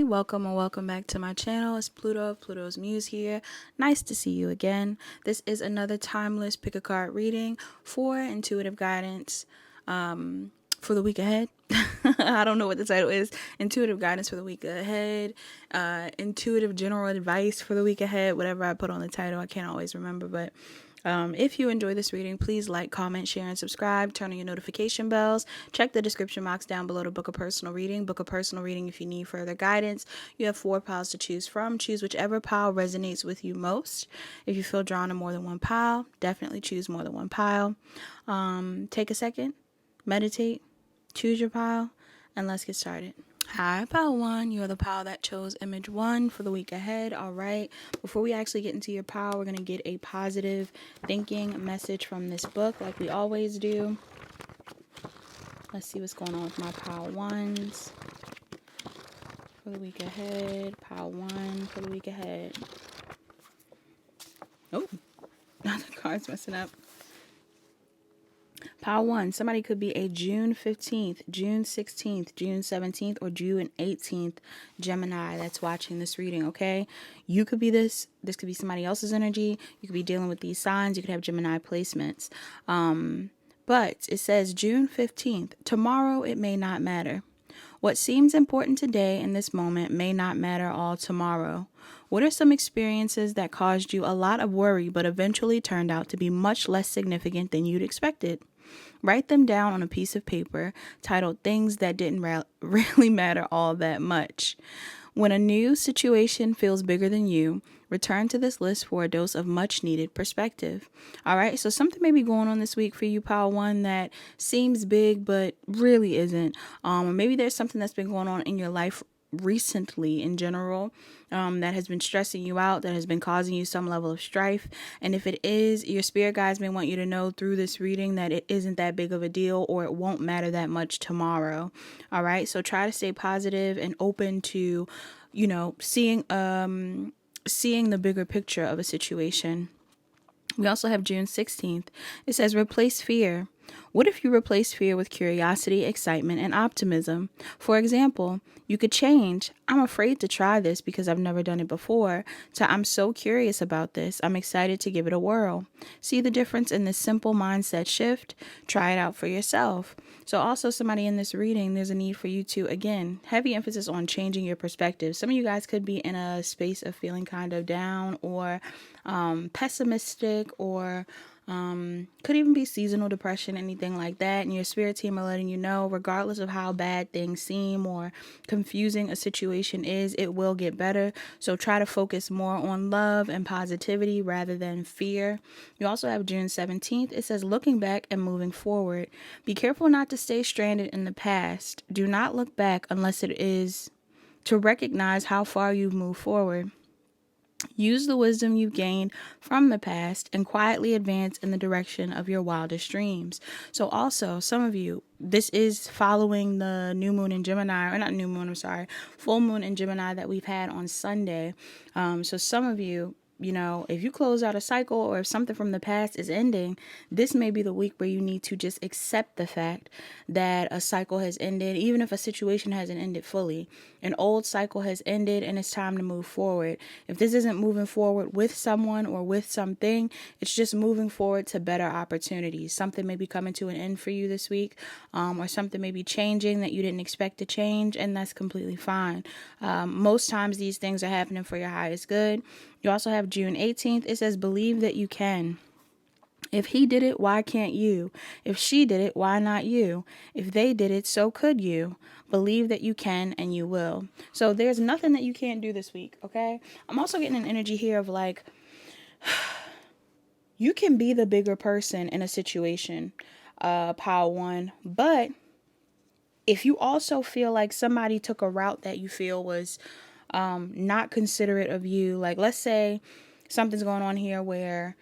welcome and welcome back to my channel. It's Pluto of Pluto's Muse here. Nice to see you again. This is another timeless pick a card reading for intuitive guidance for the week ahead. I don't know what the title is. Intuitive guidance for the week ahead. Intuitive general advice for the week ahead. Whatever I put on the title, I can't always remember, but if you enjoy this reading, please like, comment, share, and subscribe. Turn on your notification bells. Check the description box down below to book a personal reading. Book a personal reading if you need further guidance. You have 4 piles to choose from. Choose whichever pile resonates with you most. If you feel drawn to more than one pile, definitely choose more than one pile. Take a second, meditate, choose your pile, and let's get started. Hi, pile 1. You're the pile that chose image 1 for the week ahead. All right. Before we actually get into your pile, we're going to get a positive thinking message from this book like we always do. Let's see what's going on with my pile 1s for the week ahead. Pile 1 for the week ahead. Oh, now the card's messing up. Pile 1, somebody could be a June 15th, June 16th, June 17th, or June 18th Gemini that's watching this reading, okay? You could be this could be somebody else's energy. You could be dealing with these signs. You could have Gemini placements. But it says June 15th. Tomorrow it may not matter. What seems important today in this moment may not matter all tomorrow. What are some experiences that caused you a lot of worry but eventually turned out to be much less significant than you'd expected? Write them down on a piece of paper titled Things That Didn't Really Matter All That Much. When a new situation feels bigger than you, return to this list for a dose of much needed perspective. All right, so something may be going on this week for you, pile 1, that seems big but really isn't. Or maybe there's something that's been going on in your life recently in general that has been stressing you out, that has been causing you some level of strife. And if it is, your spirit guides may want you to know through this reading that it isn't that big of a deal, or it won't matter that much tomorrow. All right, so try to stay positive and open to, seeing the bigger picture of a situation. We also have June 16th. It says replace fear. What if you replace fear with curiosity, excitement, and optimism? For example, you could change "I'm afraid to try this because I've never done it before" to "I'm so curious about this. I'm excited to give it a whirl." See the difference in this simple mindset shift? Try it out for yourself. So also somebody in this reading, there's a need for you to, again, heavy emphasis on changing your perspective. Some of you guys could be in a space of feeling kind of down or pessimistic, or could even be seasonal depression, anything like that. And your spirit team are letting you know, regardless of how bad things seem or confusing a situation is, it will get better. So try to focus more on love and positivity rather than fear. You also have June 17th. It says looking back and moving forward. Be careful not to stay stranded in the past. Do not look back unless it is to recognize how far you've moved forward. Use the wisdom you've gained from the past and quietly advance in the direction of your wildest dreams. So also, some of you, this is following the new moon in Gemini, or not new moon, I'm sorry, full moon in Gemini that we've had on Sunday. So some of you, if you close out a cycle, or if something from the past is ending, this may be the week where you need to just accept the fact that a cycle has ended, even if a situation hasn't ended fully. An old cycle has ended and it's time to move forward. If this isn't moving forward with someone or with something, it's just moving forward to better opportunities. Something may be coming to an end for you this week, or something may be changing that you didn't expect to change, and that's completely fine. Most times these things are happening for your highest good. You also have June 18th. It says believe that you can. If he did it, why can't you? If she did it, why not you? If they did it, so could you. Believe that you can and you will. So there's nothing that you can't do this week, okay? I'm also getting an energy here of like, you can be the bigger person in a situation, pile 1. But if you also feel like somebody took a route that you feel was not considerate of you, like let's say something's going on here where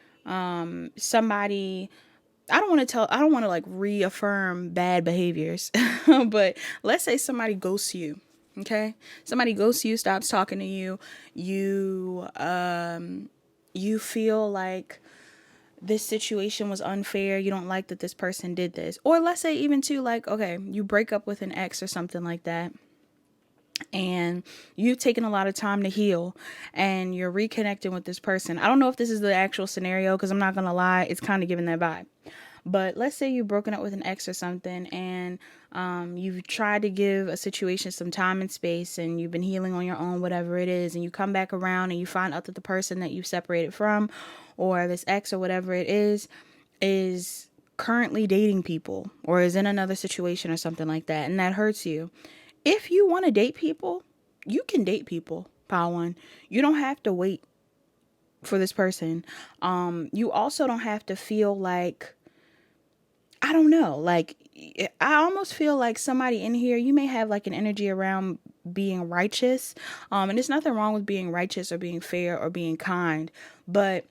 somebody, I don't want to like reaffirm bad behaviors, but let's say somebody ghosts you. Okay. Somebody ghosts you, stops talking to you. You feel like this situation was unfair. You don't like that this person did this. Or let's say even too, like, okay, you break up with an ex or something like that. and you've taken a lot of time to heal and you're reconnecting with this person. I don't know if this is the actual scenario, because I'm not gonna lie, it's kind of giving that vibe. But let's say you've broken up with an ex or something, and you've tried to give a situation some time and space, and you've been healing on your own, whatever it is, and you come back around and you find out that the person that you've separated from, or this ex or whatever it is currently dating people or is in another situation or something like that, and that hurts you. If you want to date people, you can date people, pile one. You don't have to wait for this person. You also don't have to feel like, I don't know, like, I almost feel like somebody in here, you may have like an energy around being righteous. And there's nothing wrong with being righteous or being fair or being kind, but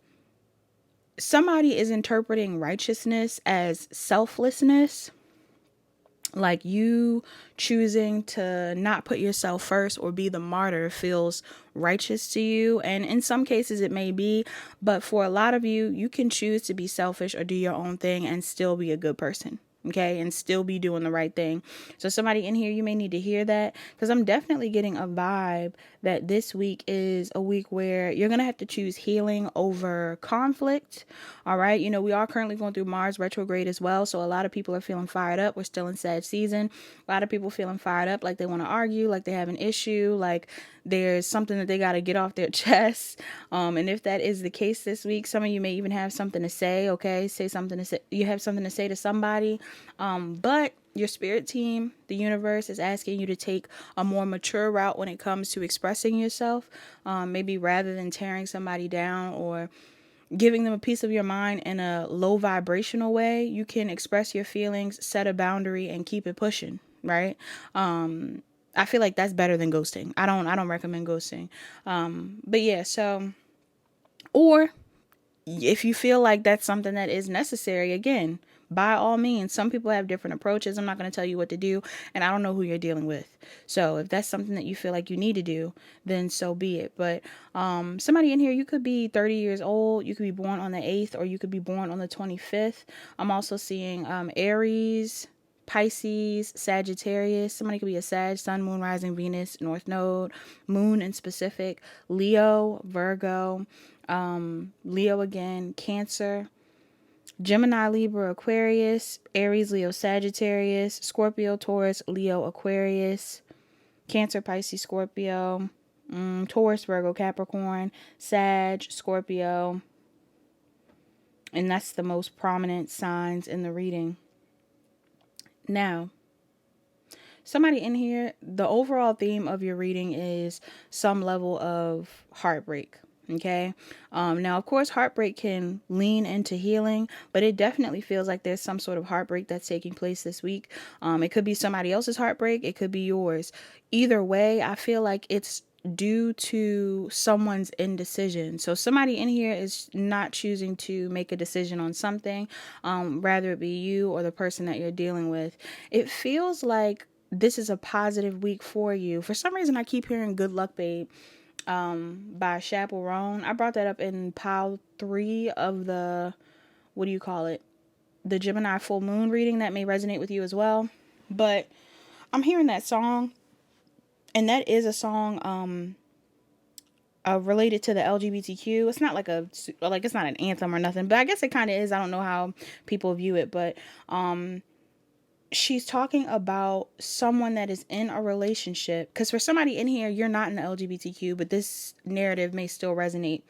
somebody is interpreting righteousness as selflessness, like you choosing to not put yourself first or be the martyr feels righteous to you. And in some cases it may be, but for a lot of you, you can choose to be selfish or do your own thing and still be a good person. Okay, and still be doing the right thing. So somebody in here, you may need to hear that, because I'm definitely getting a vibe that this week is a week where you're going to have to choose healing over conflict. All right. You know, we are currently going through Mars retrograde as well. So a lot of people are feeling fired up. We're still in Sag season. A lot of people feeling fired up, like they want to argue, like they have an issue, like there's something that they got to get off their chest. And if that is the case this week, some of you may even have something to say. Okay. Say something to say. You have something to say to somebody. But your spirit team, the universe, is asking you to take a more mature route when it comes to expressing yourself. Maybe rather than tearing somebody down or giving them a piece of your mind in a low vibrational way, you can express your feelings, set a boundary, and keep it pushing, right? I feel like that's better than ghosting. I don't recommend ghosting. But yeah, so, or if you feel like that's something that is necessary, again, by all means, some people have different approaches. I'm not going to tell you what to do, and I don't know who you're dealing with. So if that's something that you feel like you need to do, then so be it. But somebody in here, you could be 30 years old, you could be born on the 8th, or you could be born on the 25th. I'm also seeing Aries, Pisces, Sagittarius. Somebody could be a Sag, Sun, Moon, Rising, Venus, North Node, Moon in specific, Leo, Virgo, Leo again, Cancer, Gemini, Libra, Aquarius, Aries, Leo, Sagittarius, Scorpio, Taurus, Leo, Aquarius, Cancer, Pisces, Scorpio, Taurus, Virgo, Capricorn, Sag, Scorpio. And that's the most prominent signs in the reading. Now, somebody in here, the overall theme of your reading is some level of heartbreak. Okay. Now, of course, heartbreak can lean into healing, but it definitely feels like there's some sort of heartbreak that's taking place this week. It could be somebody else's heartbreak. It could be yours. Either way, I feel like it's due to someone's indecision. So somebody in here is not choosing to make a decision on something, rather it be you or the person that you're dealing with. It feels like this is a positive week for you. For some reason, I keep hearing Good Luck Babe by Chaperone. I brought that up in pile 3 of the, what do you call it? The Gemini full moon reading. That may resonate with you as well. But I'm hearing that song, and that is a song related to the LGBTQ. It's not like it's not an anthem or nothing, but I guess it kind of is. I don't know how people view it, but she's talking about someone that is in a relationship, because for somebody in here, you're not in the LGBTQ, but this narrative may still resonate.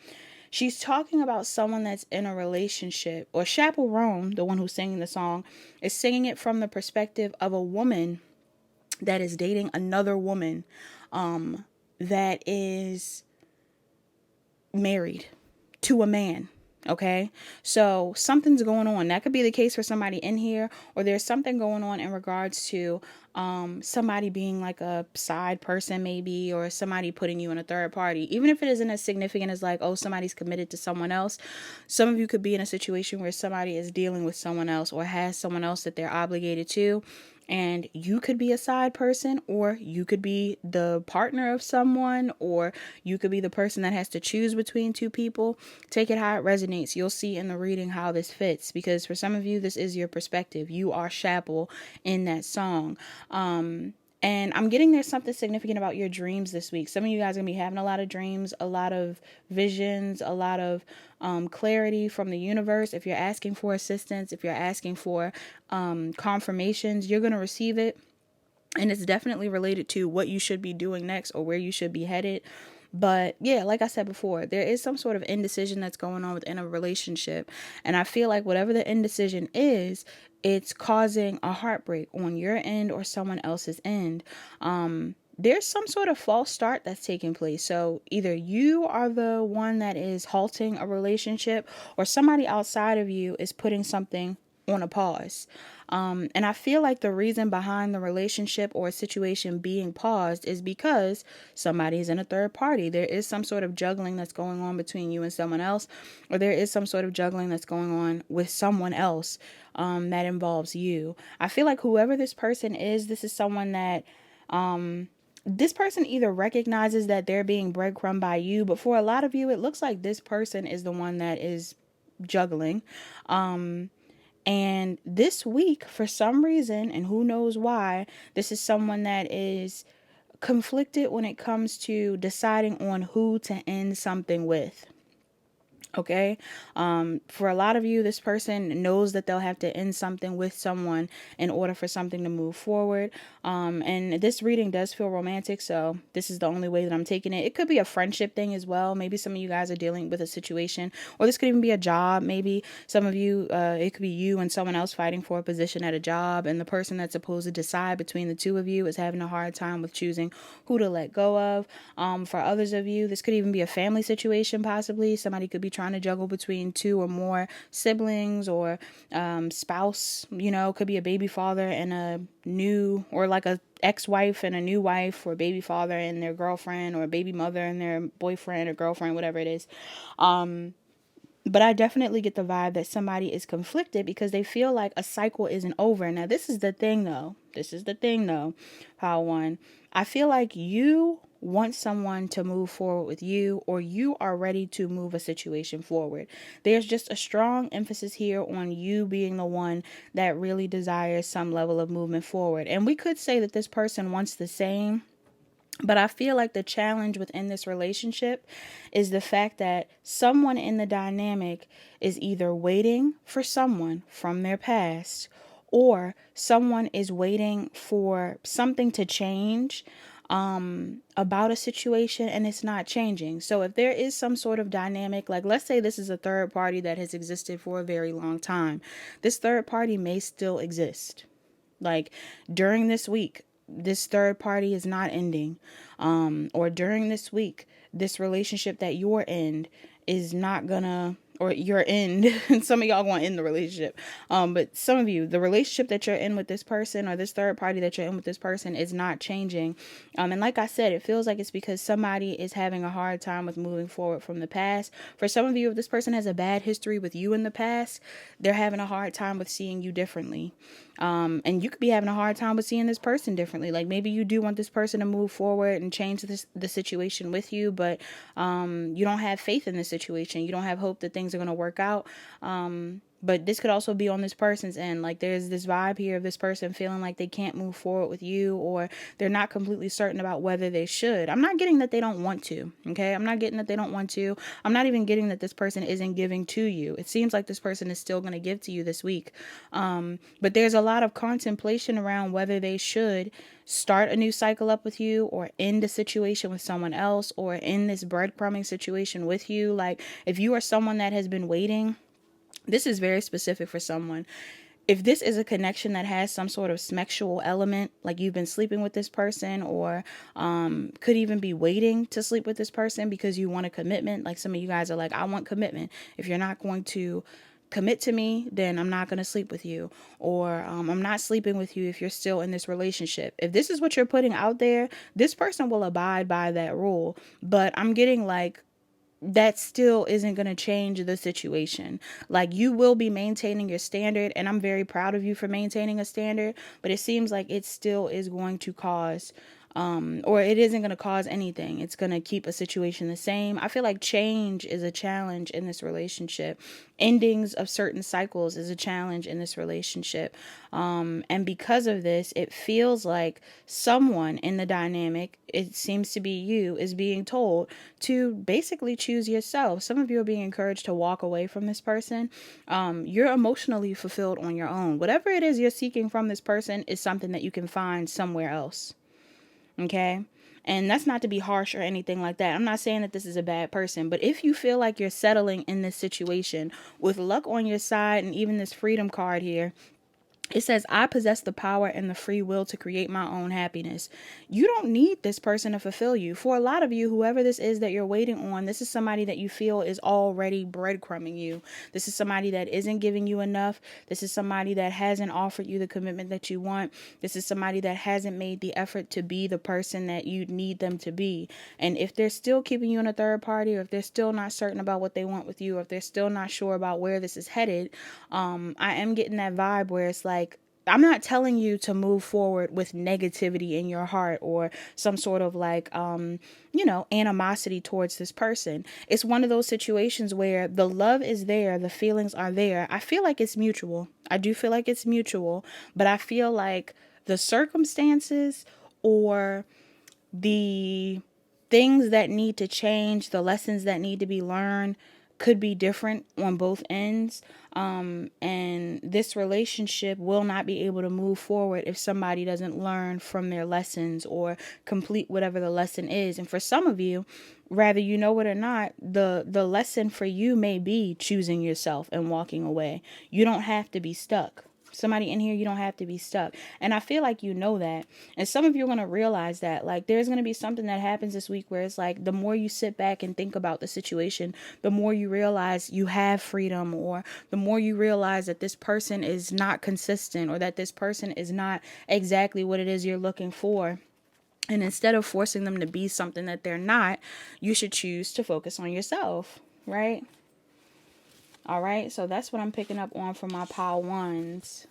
She's talking about someone that's in a relationship, or Chaperone, the one who's singing the song, is singing it from the perspective of a woman that is dating another woman that is married to a man. Okay, so something's going on. That could be the case for somebody in here, or there's something going on in regards to somebody being like a side person maybe, or somebody putting you in a third party. Even if it isn't as significant as like, oh, somebody's committed to someone else. Some of you could be in a situation where somebody is dealing with someone else or has someone else that they're obligated to. And you could be a side person, or you could be the partner of someone, or you could be the person that has to choose between two people. Take it how it resonates. You'll see in the reading how this fits, because for some of you, this is your perspective. You are Chapel in that song. And I'm getting there's something significant about your dreams this week. Some of you guys are going to be having a lot of dreams, a lot of visions, a lot of clarity from the universe. If you're asking for assistance, if you're asking for confirmations, you're going to receive it. And it's definitely related to what you should be doing next or where you should be headed. But yeah, like I said before, there is some sort of indecision that's going on within a relationship. And I feel like whatever the indecision is, it's causing a heartbreak on your end or someone else's end. There's some sort of false start that's taking place. So either you are the one that is halting a relationship, or somebody outside of you is putting something on a pause. And I feel like the reason behind the relationship or situation being paused is because somebody is in a third party. There is some sort of juggling that's going on between you and someone else, or there is some sort of juggling that's going on with someone else that involves you. I feel like whoever this person is, this is someone that this person either recognizes that they're being breadcrumbed by you, but for a lot of you, it looks like this person is the one that is juggling. And this week, for some reason, and who knows why, this is someone that is conflicted when it comes to deciding on who to end something with. Okay. For a lot of you, this person knows that they'll have to end something with someone in order for something to move forward. And this reading does feel romantic, so this is the only way that I'm taking it. It could be a friendship thing as well. Maybe some of you guys are dealing with a situation, or this could even be a job. Maybe some of you, it could be you and someone else fighting for a position at a job, and the person that's supposed to decide between the two of you is having a hard time with choosing who to let go of. For others of you, this could even be a family situation, possibly. Somebody could be trying to juggle between two or more siblings or spouse, could be a baby father and a new, or like a ex-wife and a new wife, or baby father and their girlfriend, or baby mother and their boyfriend or girlfriend, whatever it is. But I definitely get the vibe that somebody is conflicted because they feel like a cycle isn't over. Now, this is the thing though, Power One. I feel like you want someone to move forward with you, or you are ready to move a situation forward. There's just a strong emphasis here on you being the one that really desires some level of movement forward. And we could say that this person wants the same. But I feel like the challenge within this relationship is the fact that someone in the dynamic is either waiting for someone from their past, or someone is waiting for something to change about a situation, and it's not changing. So if there is some sort of dynamic, like let's say this is a third party that has existed for a very long time, this third party may still exist. Like during this week, this third party is not ending. Or during this week, this relationship that you're in is not gonna, or you're in, and some of y'all want to end the relationship. But some of you, the relationship that you're in with this person, or this third party that you're in with this person, is not changing. And like I said, it feels like it's because somebody is having a hard time with moving forward from the past. For some of you, if this person has a bad history with you in the past, they're having a hard time with seeing you differently. And you could be having a hard time with seeing this person differently. Like maybe you do want this person to move forward and change the situation with you, but you don't have faith in this situation. You don't have hope that things are going to work out. But this could also be on this person's end. Like there's this vibe here of this person feeling like they can't move forward with you, or they're not completely certain about whether they should. I'm not getting that they don't want to. Okay. I'm not getting that they don't want to. I'm not even getting that this person isn't giving to you. It seems like this person is still going to give to you this week. But there's a lot of contemplation around whether they should start a new cycle up with you, or end a situation with someone else, or end this breadcrumbing situation with you. Like if you are someone that has been waiting, this is very specific for someone. If this is a connection that has some sort of sexual element, like you've been sleeping with this person, or could even be waiting to sleep with this person because you want a commitment. Like some of you guys are like, I want commitment. If you're not going to commit to me, then I'm not going to sleep with you. Or I'm not sleeping with you if you're still in this relationship. If this is what you're putting out there, this person will abide by that rule. But I'm getting like, that still isn't going to change the situation. Like you will be maintaining your standard, and I'm very proud of you for maintaining a standard, but it seems like it still is going to cause or it isn't going to cause anything. It's going to keep a situation the same. I feel like change is a challenge in this relationship. Endings of certain cycles is a challenge in this relationship. And because of this, it feels like someone in the dynamic, it seems to be you, is being told to basically choose yourself. Some of you are being encouraged to walk away from this person. You're emotionally fulfilled on your own. Whatever it is you're seeking from this person is something that you can find somewhere else. Okay? And that's not to be harsh or anything like that. I'm not saying that this is a bad person, but if you feel like you're settling in this situation with luck on your side and even this freedom card here, it says, I possess the power and the free will to create my own happiness. You don't need this person to fulfill you. For a lot of you, whoever this is that you're waiting on, this is somebody that you feel is already breadcrumbing you. This is somebody that isn't giving you enough. This is somebody that hasn't offered you the commitment that you want. This is somebody that hasn't made the effort to be the person that you need them to be. And if they're still keeping you in a third party, or if they're still not certain about what they want with you, or if they're still not sure about where this is headed, I am getting that vibe where it's like, I'm not telling you to move forward with negativity in your heart or some sort of like, animosity towards this person. It's one of those situations where the love is there, the feelings are there. I feel like it's mutual. I do feel like it's mutual, but I feel like the circumstances or the things that need to change, the lessons that need to be learned could be different on both ends. And this relationship will not be able to move forward if somebody doesn't learn from their lessons or complete whatever the lesson is. And for some of you, whether you know it or not, the lesson for you may be choosing yourself and walking away. You don't have to be stuck. Somebody in here, you don't have to be stuck. And I feel like you know that. And some of you are going to realize that. Like, there's going to be something that happens this week where it's like, the more you sit back and think about the situation, the more you realize you have freedom, or the more you realize that this person is not consistent, or that this person is not exactly what it is you're looking for. And instead of forcing them to be something that they're not, you should choose to focus on yourself, right? All right, so that's what I'm picking up on for my pile ones.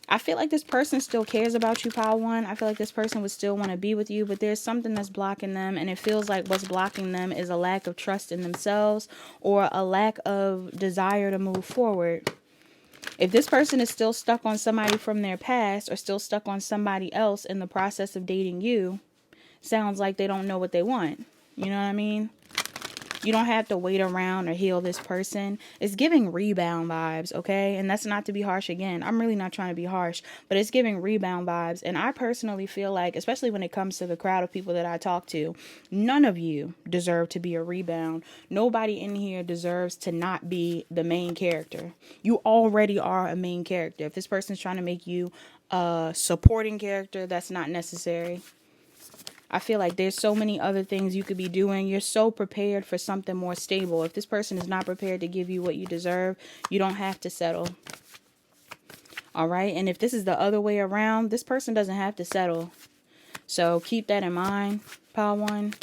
I feel like this person still cares about you, pile one. I feel like this person would still want to be with you, but there's something that's blocking them, and it feels like what's blocking them is a lack of trust in themselves or a lack of desire to move forward. If this person is still stuck on somebody from their past or still stuck on somebody else in the process of dating you, sounds like they don't know what they want. You know what I mean? You don't have to wait around or heal this person. It's giving rebound vibes, okay? And that's not to be harsh again. I'm really not trying to be harsh, but it's giving rebound vibes. And I personally feel like, especially when it comes to the crowd of people that I talk to, none of you deserve to be a rebound. Nobody in here deserves to not be the main character. You already are a main character. If this person's trying to make you a supporting character, that's not necessary. I feel like there's so many other things you could be doing. You're so prepared for something more stable. If this person is not prepared to give you what you deserve, you don't have to settle. All right. And if this is the other way around, this person doesn't have to settle. So keep that in mind, pile one.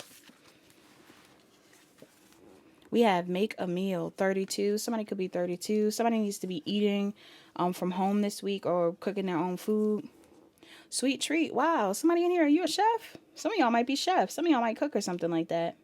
We have make a meal, 32. Somebody could be 32. Somebody needs to be eating from home this week or cooking their own food. Sweet treat. Wow. Somebody in here, are you a chef? Some of y'all might be chefs. Some of y'all might cook or something like that.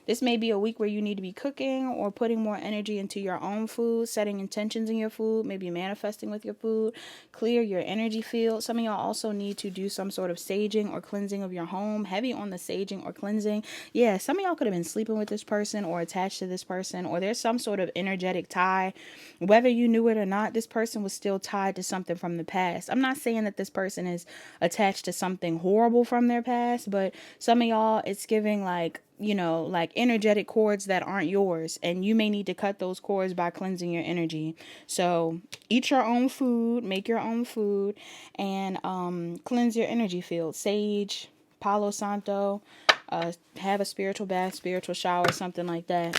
This may be a week where you need to be cooking or putting more energy into your own food, setting intentions in your food, maybe manifesting with your food, clear your energy field. Some of y'all also need to do some sort of saging or cleansing of your home, heavy on the saging or cleansing. Yeah, some of y'all could have been sleeping with this person or attached to this person, or there's some sort of energetic tie. Whether you knew it or not, this person was still tied to something from the past. I'm not saying that this person is attached to something horrible from their past, but some of y'all, it's giving like, like energetic cords that aren't yours, and you may need to cut those cords by cleansing your energy. So eat your own food, make your own food, and cleanse your energy field. Sage, Palo Santo, have a spiritual bath, spiritual shower, something like that.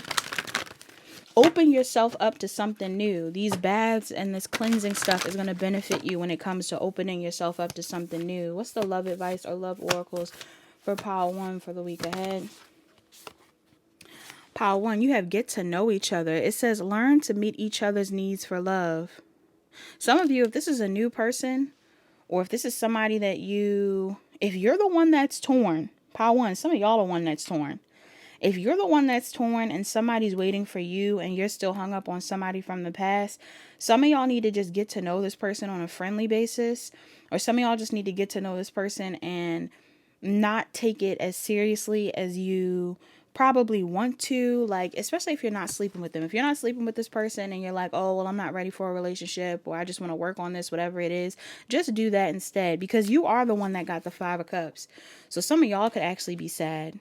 Open yourself up to something new. These baths and this cleansing stuff is going to benefit you when it comes to opening yourself up to something new. What's the love advice or love oracles for pile one for the week ahead? Pile one, you have get to know each other. It says learn to meet each other's needs for love. Some of you, if this is a new person, or if this is somebody that you If you're the one that's torn, pile one, some of y'all are the one that's torn. If you're the one that's torn and somebody's waiting for you and you're still hung up on somebody from the past, some of y'all need to just get to know this person on a friendly basis. Or some of y'all just need to get to know this person and not take it as seriously as you probably want to, like, especially if you're not sleeping with them. If you're not sleeping with this person and you're like, oh, well, I'm not ready for a relationship, or I just want to work on this, whatever it is, just do that instead, because you are the one that got the 5 of Cups. So some of y'all could actually be sad.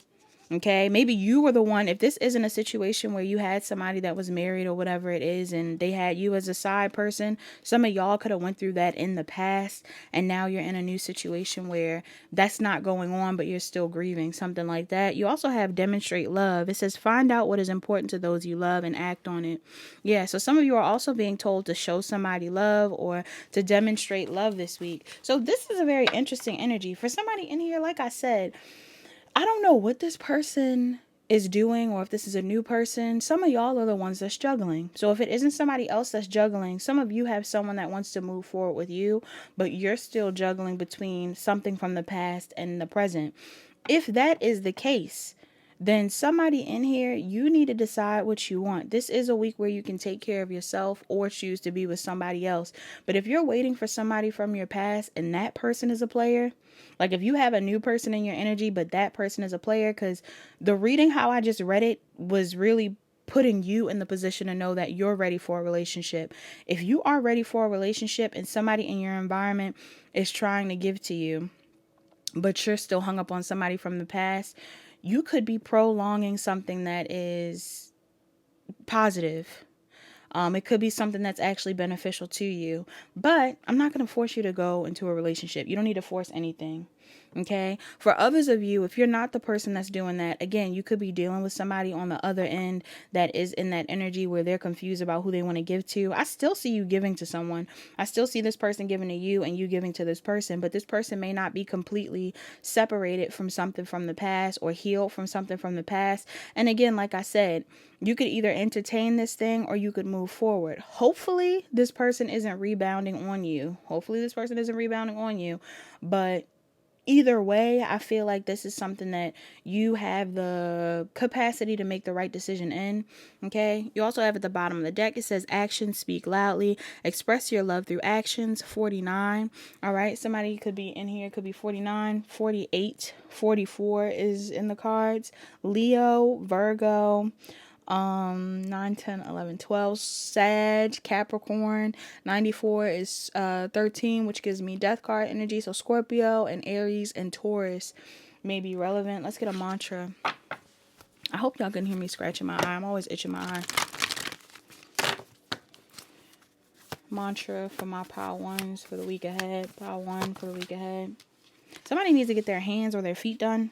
Okay, maybe you were the one, if this isn't a situation where you had somebody that was married or whatever it is and they had you as a side person, some of y'all could have went through that in the past and now you're in a new situation where that's not going on, but you're still grieving, something like that. You also have demonstrate love. It says find out what is important to those you love and act on it. Yeah, so some of you are also being told to show somebody love or to demonstrate love this week. So this is a very interesting energy for somebody in here. Like I said, I don't know what this person is doing or if this is a new person. Some of y'all are the ones that's juggling. So if it isn't somebody else that's juggling, some of you have someone that wants to move forward with you, but you're still juggling between something from the past and the present. If that is the case, then somebody in here, you need to decide what you want. This is a week where you can take care of yourself or choose to be with somebody else. But if you're waiting for somebody from your past and that person is a player, like if you have a new person in your energy, but that person is a player, because the reading, how I just read it, was really putting you in the position to know that you're ready for a relationship. If you are ready for a relationship and somebody in your environment is trying to give to you, but you're still hung up on somebody from the past, you could be prolonging something that is positive. It could be something that's actually beneficial to you, but I'm not going to force you to go into a relationship. You don't need to force anything. Okay. For others of you, if you're not the person that's doing that, again, you could be dealing with somebody on the other end that is in that energy where they're confused about who they want to give to. I still see you giving to someone. I still see this person giving to you and you giving to this person, but this person may not be completely separated from something from the past or healed from something from the past. And again, like I said, you could either entertain this thing or you could move forward. Hopefully this person isn't rebounding on you. But either way, I feel like this is something that you have the capacity to make the right decision in. Okay. You also have at the bottom of the deck, it says actions speak loudly. Express your love through actions. 49. All right. Somebody could be in here. It could be 49, 48, 44 is in the cards. Leo, Virgo, 9, 10, 11, 12, Sag, Capricorn. 94 is 13, which gives me death card energy. So Scorpio and Aries and Taurus may be relevant. Let's get a mantra. I hope y'all can hear me scratching my eye. I'm always itching my eye. Mantra for my pile ones for the week ahead. Pile 1 for the week ahead. Somebody needs to get their hands or their feet done.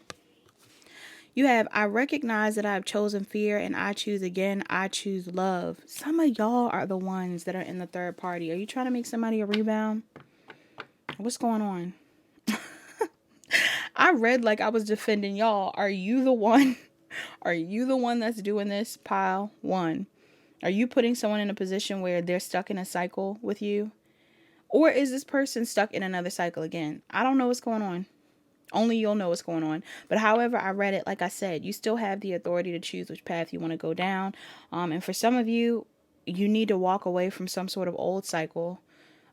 You have, I recognize that I have chosen fear and I choose again. I choose love. Some of y'all are the ones that are in the third party. Are you trying to make somebody a rebound? What's going on? I read like I was defending y'all. Are you the one? Are you the one that's doing this? Pile 1. Are you putting someone in a position where they're stuck in a cycle with you? Or is this person stuck in another cycle again? I don't know what's going on. Only you'll know what's going on. But however I read it, like I said, you still have the authority to choose which path you want to go down. And for some of you, you need to walk away from some sort of old cycle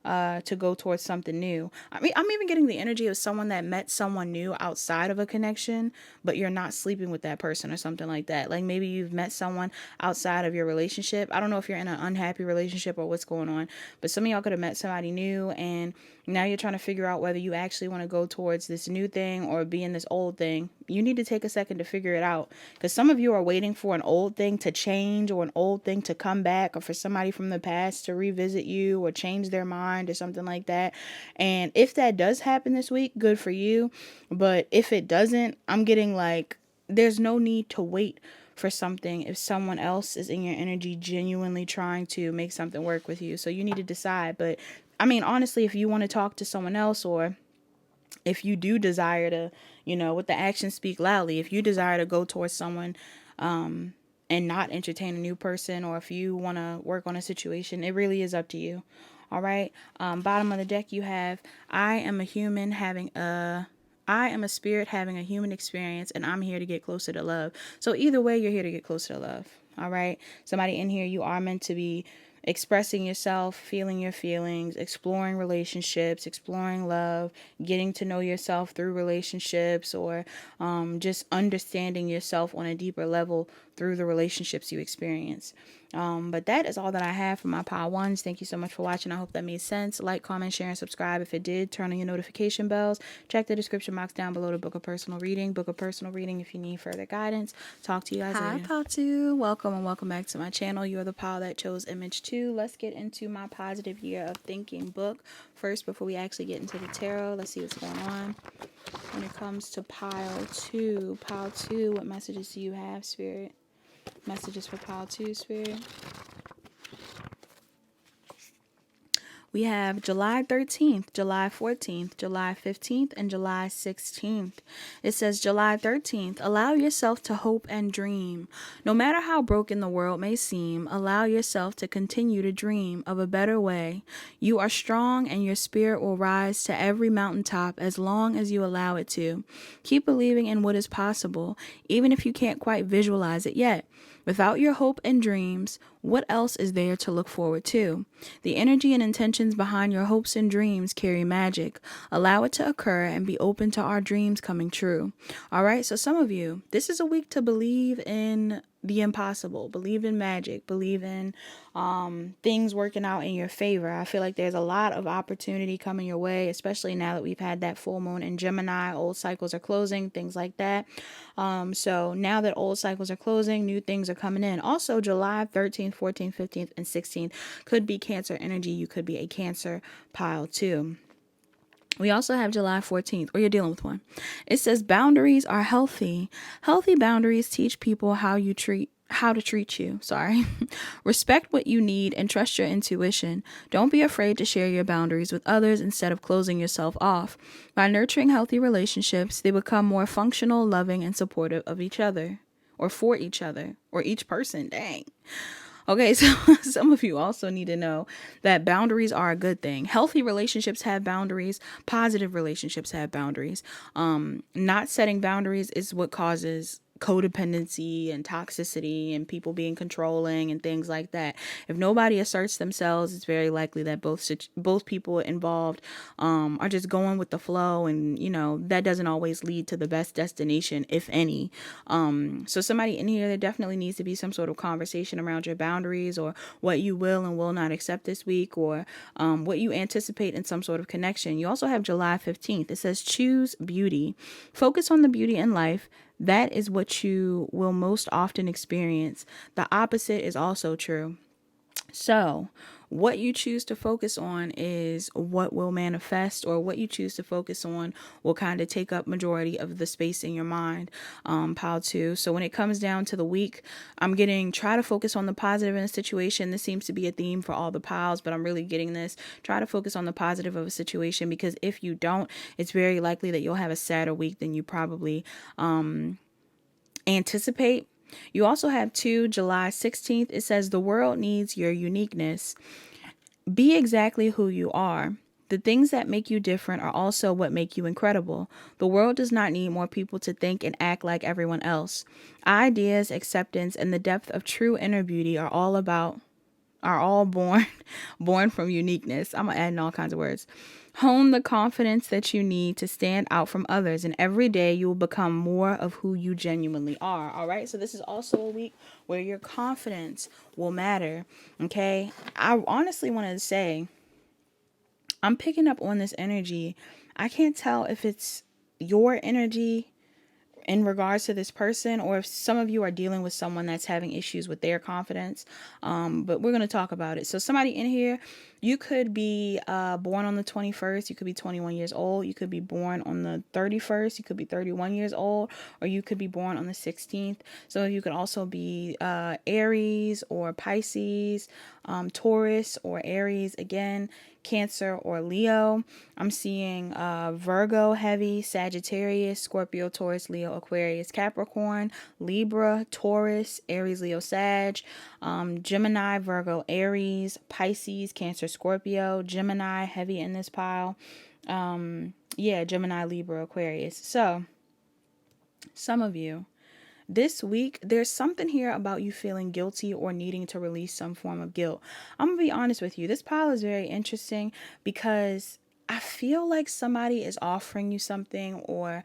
to go towards something new. I mean, I'm even getting the energy of someone that met someone new outside of a connection, but you're not sleeping with that person or something like that. Like maybe you've met someone outside of your relationship. I don't know if you're in an unhappy relationship or what's going on, but some of y'all could have met somebody new and now you're trying to figure out whether you actually want to go towards this new thing or be in this old thing. You need to take a second to figure it out, because some of you are waiting for an old thing to change or an old thing to come back, or for somebody from the past to revisit you or change their mind or something like that. And if that does happen this week, good for you. But if it doesn't, I'm getting like there's no need to wait for something if someone else is in your energy genuinely trying to make something work with you. So you need to decide. But I mean, honestly, if you want to talk to someone else, or if you do desire to, with the actions speak loudly, if you desire to go towards someone and not entertain a new person, or if you want to work on a situation, it really is up to you. All right. Bottom of the deck, you have, I am a human having a I am a spirit having a human experience, and I'm here to get closer to love. So either way, you're here to get closer to love. All right. Somebody in here, you are meant to be expressing yourself, feeling your feelings, exploring relationships, exploring love, getting to know yourself through relationships, or just understanding yourself on a deeper level through the relationships you experience. But that is all that I have for my pile ones. Thank you so much for watching. I hope that made sense. Like, comment, share, and subscribe if it did. Turn on your notification bells. Check the description box down below to book a personal reading. Book a personal reading if you need further guidance. Talk to you guys later. Hi, Pile 2. Welcome and welcome back to my channel. You're the pile that chose image 2. Let's get into my positive year of thinking book. First, before we actually get into the tarot, let's see what's going on. When it comes to pile 2, what messages do you have, Spirit? Messages for pile 2, Spirit. We have July 13th, July 14th, July 15th, and July 16th. It says July 13th, allow yourself to hope and dream. No matter how broken the world may seem, allow yourself to continue to dream of a better way. You are strong and your spirit will rise to every mountaintop as long as you allow it to. Keep believing in what is possible, even if you can't quite visualize it yet. Without your hope and dreams, what else is there to look forward to? The energy and intentions behind your hopes and dreams carry magic. Allow it to occur and be open to our dreams coming true. All right, so some of you, this is a week to believe in the impossible, believe in magic, believe in things working out in your favor. I feel like there's a lot of opportunity coming your way, especially now that we've had that full moon in Gemini. Old cycles are closing, things like that. So now that old cycles are closing, new things are coming in. Also, July 13th, 14th, 15th, and 16th could be Cancer energy. You could be a Cancer pile too. We also have July 14th, or you're dealing with one. It says boundaries are healthy. Healthy boundaries teach people how to treat you. Respect what you need and trust your intuition. Don't be afraid to share your boundaries with others instead of closing yourself off. By nurturing healthy relationships, they become more functional, loving, and supportive of each other, or for each other, or each person. Dang. Okay, so some of you also need to know that boundaries are a good thing. Healthy relationships have boundaries. Positive relationships have boundaries. Not setting boundaries is what causes codependency and toxicity and people being controlling and things like that. If nobody asserts themselves, it's very likely that both people involved are just going with the flow, and that doesn't always lead to the best destination, if any. So somebody in here, there definitely needs to be some sort of conversation around your boundaries, or what you will and will not accept this week, or what you anticipate in some sort of connection. You also have July 15th. It says choose beauty. Focus on the beauty in life. That is what you will most often experience. The opposite is also true. So what you choose to focus on is what will manifest, or what you choose to focus on will kind of take up majority of the space in your mind, pile 2. So when it comes down to the week, I'm getting try to focus on the positive in a situation. This seems to be a theme for all the piles, but I'm really getting this. Try to focus on the positive of a situation, because if you don't, it's very likely that you'll have a sadder week than you probably anticipate. You also have July 16th. It says the world needs your uniqueness. Be exactly who you are. The things that make you different are also what make you incredible. The world does not need more people to think and act like everyone else. Ideas, acceptance, and the depth of true inner beauty are all born from uniqueness. I'm adding all kinds of words. Hone the confidence that you need to stand out from others, and every day you will become more of who you genuinely are. All right. So this is also a week where your confidence will matter. Okay. I honestly wanted to say, I'm picking up on this energy. I can't tell if it's your energy in regards to this person, or if some of you are dealing with someone that's having issues with their confidence. But we're going to talk about it. So somebody in here, you could be born on the 21st. You could be 21 years old. You could be born on the 31st. You could be 31 years old, or you could be born on the 16th. So you could also be Aries or Pisces, Taurus or Aries again, Cancer or Leo. I'm seeing Virgo heavy, Sagittarius, Scorpio, Taurus, Leo, Aquarius, Capricorn, Libra, Taurus, Aries, Leo, Sag, Gemini, Virgo, Aries, Pisces, Cancer, Scorpio, Gemini heavy in this pile. Yeah, Gemini, Libra, Aquarius. So, some of you, this week, there's something here about you feeling guilty or needing to release some form of guilt. I'm going to be honest with you. This pile is very interesting because I feel like somebody is offering you something or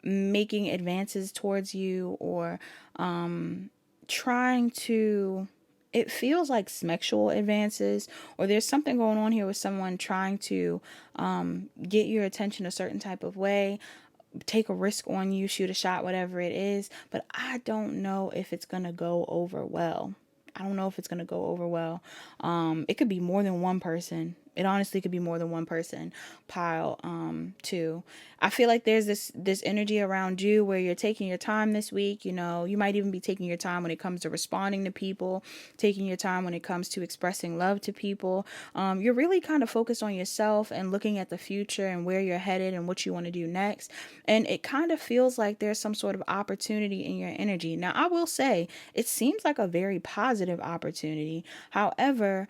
making advances towards you or trying to, it feels like sexual advances, or there's something going on here with someone trying to get your attention a certain type of way, take a risk on you, shoot a shot, whatever it is. But I don't know if it's going to go over well. I don't know if it's going to go over well. It could be more than one person. It honestly could be more than one person pile too. I feel like there's this energy around you where you're taking your time this week. You know, you might even be taking your time when it comes to responding to people, taking your time when it comes to expressing love to people. You're really kind of focused on yourself and looking at the future and where you're headed and what you want to do next. And it kind of feels like there's some sort of opportunity in your energy. Now, I will say it seems like a very positive opportunity. However,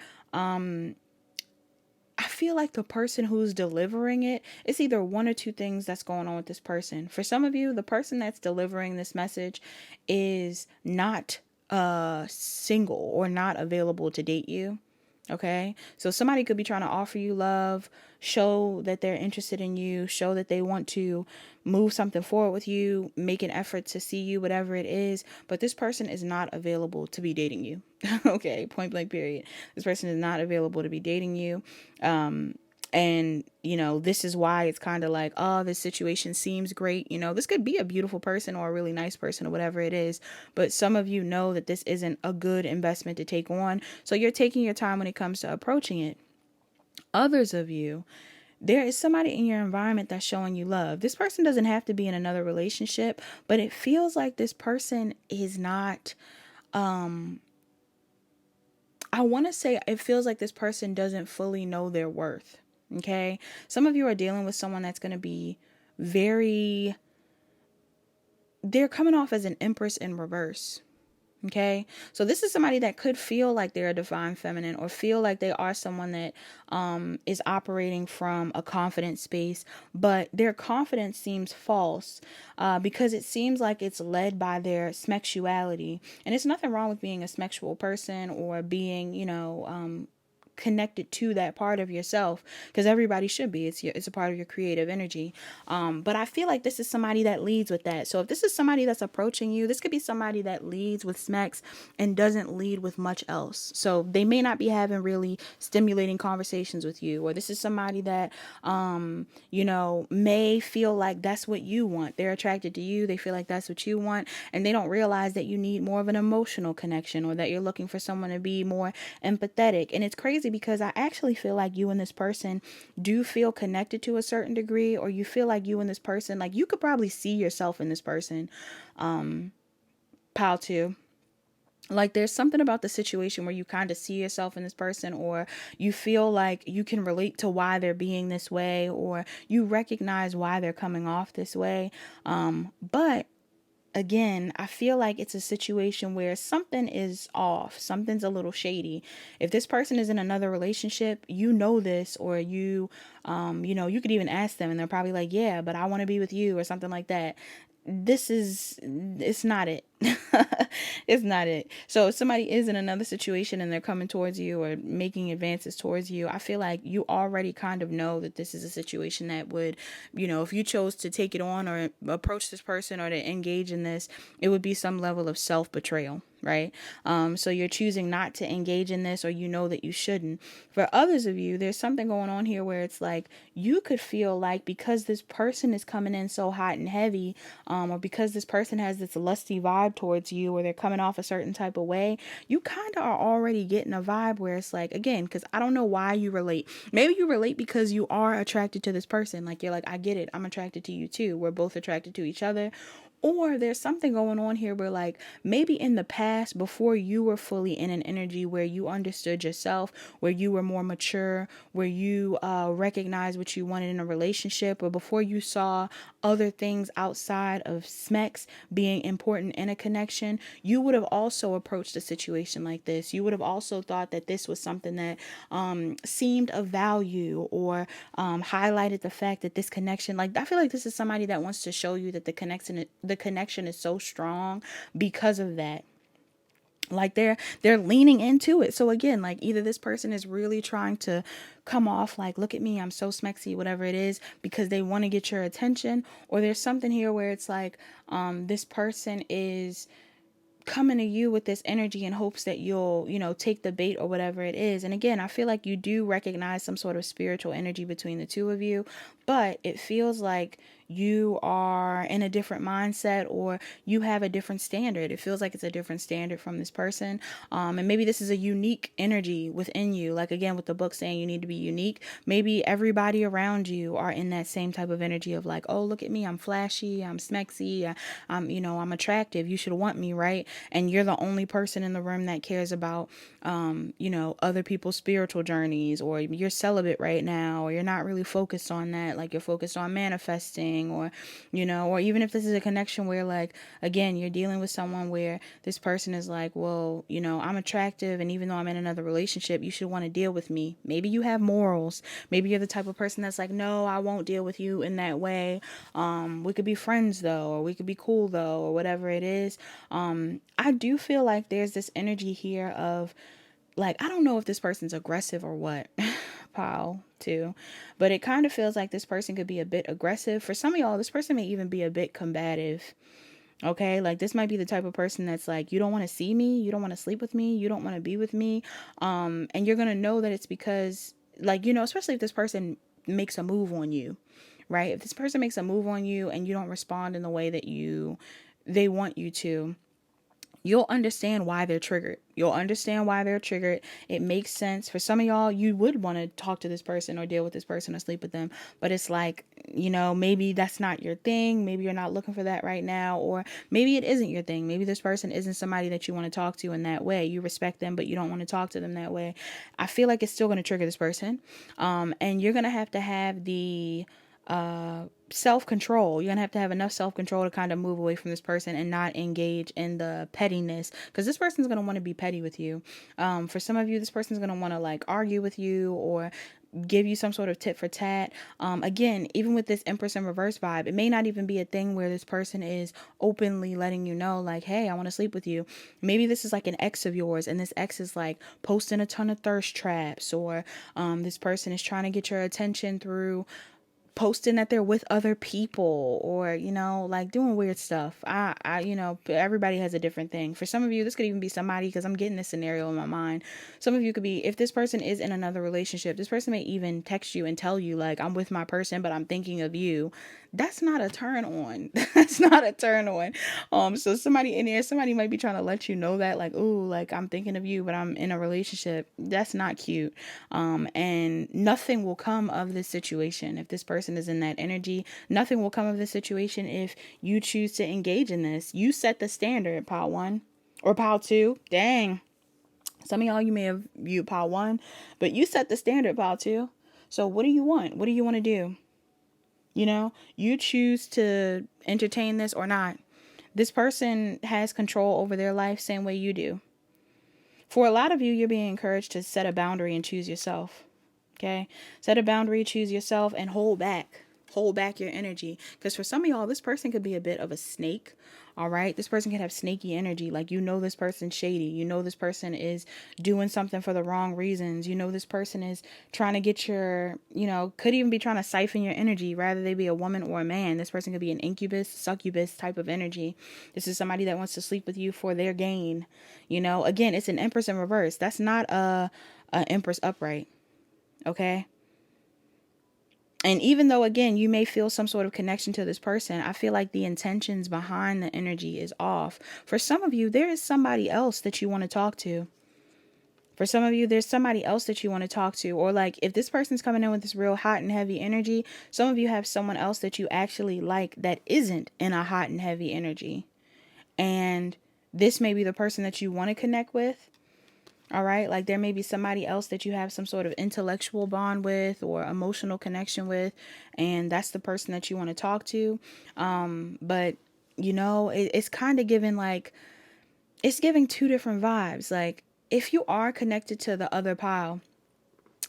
I feel like the person who's delivering it, it's either one or two things that's going on with this person. For some of you, the person that's delivering this message is not single or not available to date you. Okay, so somebody could be trying to offer you love, show that they're interested in you, show that they want to move something forward with you, make an effort to see you, whatever it is. But this person is not available to be dating you. Okay, point blank, period. This person is not available to be dating you. And, you know, this is why it's kind of like, oh, this situation seems great. You know, this could be a beautiful person or a really nice person or whatever it is. But some of you know that this isn't a good investment to take on. So you're taking your time when it comes to approaching it. Others of you, there is somebody in your environment that's showing you love. This person doesn't have to be in another relationship, but it feels like this person is not, I want to say it feels like this person doesn't fully know their worth. Okay. Some of you are dealing with someone that's going to be very, they're coming off as an empress in reverse. Okay. So this is somebody that could feel like they're a divine feminine or feel like they are someone that is operating from a confident space, but their confidence seems false because it seems like it's led by their sexuality. And it's nothing wrong with being a sexual person or being, you know, connected to that part of yourself, because everybody should be. It's a part of your creative energy. But I feel like this is somebody that leads with that. So if this is somebody that's approaching you, this could be somebody that leads with smacks and doesn't lead with much else. So they may not be having really stimulating conversations with you, or this is somebody that you know, may feel like that's what you want. They're attracted to you, they feel like that's what you want, and they don't realize that you need more of an emotional connection, or that you're looking for someone to be more empathetic. And it's crazy because I actually feel like you and this person do feel connected to a certain degree, or you feel like you and this person, like you could probably see yourself in this person. Pile two. Like there's something about the situation where you kind of see yourself in this person, or you feel like you can relate to why they're being this way, or you recognize why they're coming off this way. But again, I feel like it's a situation where something is off. Something's a little shady. If this person is in another relationship, you know this, or you know, you could even ask them and they're probably like, yeah, but I want to be with you or something like that. It's not it. It's not it. So if somebody is in another situation and they're coming towards you or making advances towards you, I feel like you already kind of know that this is a situation that would, you know, if you chose to take it on or approach this person or to engage in this, it would be some level of self-betrayal, right? So you're choosing not to engage in this, or you know that you shouldn't. For others of you, there's something going on here where it's like you could feel like because this person is coming in so hot and heavy, or because this person has this lusty vibe towards you, or they're coming off a certain type of way, you kind of are already getting a vibe where it's like, again, because I don't know why you relate. Maybe you relate because you are attracted to this person. Like you're like, I get it. I'm attracted to you too. We're both attracted to each other. Or there's something going on here where, like, maybe in the past, before you were fully in an energy where you understood yourself, where you were more mature, where you recognized what you wanted in a relationship, or before you saw other things outside of SMEX being important in a connection, you would have also approached a situation like this. You would have also thought that this was something that seemed of value, or highlighted the fact that this connection, like, I feel like this is somebody that wants to show you that the connection is so strong because of that. Like, they're leaning into it. So again, like, either this person is really trying to come off like, look at me, I'm so smexy, whatever it is, because they want to get your attention, or there's something here where it's like this person is coming to you with this energy in hopes that you'll, take the bait or whatever it is. And again, I feel like you do recognize some sort of spiritual energy between the two of you, but it feels like you are in a different mindset, or you have a different standard. It feels like it's a different standard from this person. And maybe this is a unique energy within you. Like, again, with the book saying you need to be unique, maybe everybody around you are in that same type of energy of like, oh, look at me, I'm flashy, I'm smexy, I'm attractive, you should want me, right? And you're the only person in the room that cares about, other people's spiritual journeys, or you're celibate right now, or you're not really focused on that. Like, you're focused on manifesting, or, or even if this is a connection where, like, again, you're dealing with someone where this person is like, well, I'm attractive, and even though I'm in another relationship, you should want to deal with me. Maybe you have morals. Maybe you're the type of person that's like, no, I won't deal with you in that way. We could be friends though, or we could be cool though, or whatever it is. I do feel like there's this energy here of, like, I don't know if this person's aggressive or what, Pow, too, but it kind of feels like this person could be a bit aggressive. For some of y'all, this person may even be a bit combative. Okay, like, this might be the type of person that's like, you don't want to see me, you don't want to sleep with me, you don't want to be with me, and you're gonna know that it's because, like, especially if this person makes a move on you, right? If this person makes a move on you and you don't respond in the way that they want you to, you'll understand why they're triggered. You'll understand why they're triggered. It makes sense. For some of y'all, you would want to talk to this person or deal with this person or sleep with them. But it's like, maybe that's not your thing. Maybe you're not looking for that right now. Or maybe it isn't your thing. Maybe this person isn't somebody that you want to talk to in that way. You respect them, but you don't want to talk to them that way. I feel like it's still going to trigger this person. And you're going to have the self-control. You're gonna have enough self-control to kind of move away from this person and not engage in the pettiness, because this person's gonna want to be petty with you. For some of you, this person's gonna want to, like, argue with you or give you some sort of tit for tat. Again, even with this Empress in reverse vibe, it may not even be a thing where this person is openly letting you know, like, hey, I want to sleep with you. Maybe this is like an ex of yours, and this ex is like posting a ton of thirst traps, or this person is trying to get your attention through posting that they're with other people, or like, doing weird stuff. Everybody has a different thing. For some of you, this could even be somebody, because I'm getting this scenario in my mind. Some of you could be, if this person is in another relationship, this person may even text you and tell you, like, I'm with my person, but I'm thinking of you. That's not a turn on. That's not a turn on. So somebody in there, somebody might be trying to let you know that, like, ooh, like, I'm thinking of you, but I'm in a relationship. That's not cute. And nothing will come of this situation if this person is in that energy. Nothing will come of this situation if you choose to engage in this. You set the standard, pile 1 or pile 2. Dang. Some of y'all, you may have viewed pile 1, but you set the standard, pile 2. So what do you want? What do you want to do? You choose to entertain this or not. This person has control over their life same way you do. For a lot of you, you're being encouraged to set a boundary and choose yourself. Okay? Set a boundary, choose yourself, and hold back. Hold back your energy. Because for some of y'all, this person could be a bit of a snake. All right? This person could have snaky energy. Like, this person's shady. This person is doing something for the wrong reasons. This person is trying to get your, could even be trying to siphon your energy, rather they be a woman or a man. This person could be an incubus, succubus type of energy. This is somebody that wants to sleep with you for their gain. Again, it's an Empress in reverse. That's not a Empress upright. Okay? And even though, again, you may feel some sort of connection to this person, I feel like the intentions behind the energy is off. For some of you, there is somebody else that you want to talk to. For some of you, there's somebody else that you want to talk to. Or like if this person's coming in with this real hot and heavy energy, some of you have someone else that you actually like that isn't in a hot and heavy energy. And this may be the person that you want to connect with. All right. Like there may be somebody else that you have some sort of intellectual bond with or emotional connection with. And that's the person that you want to talk to. But, you know, it's kind of giving like, it's giving two different vibes. Like if you are connected to the other pile,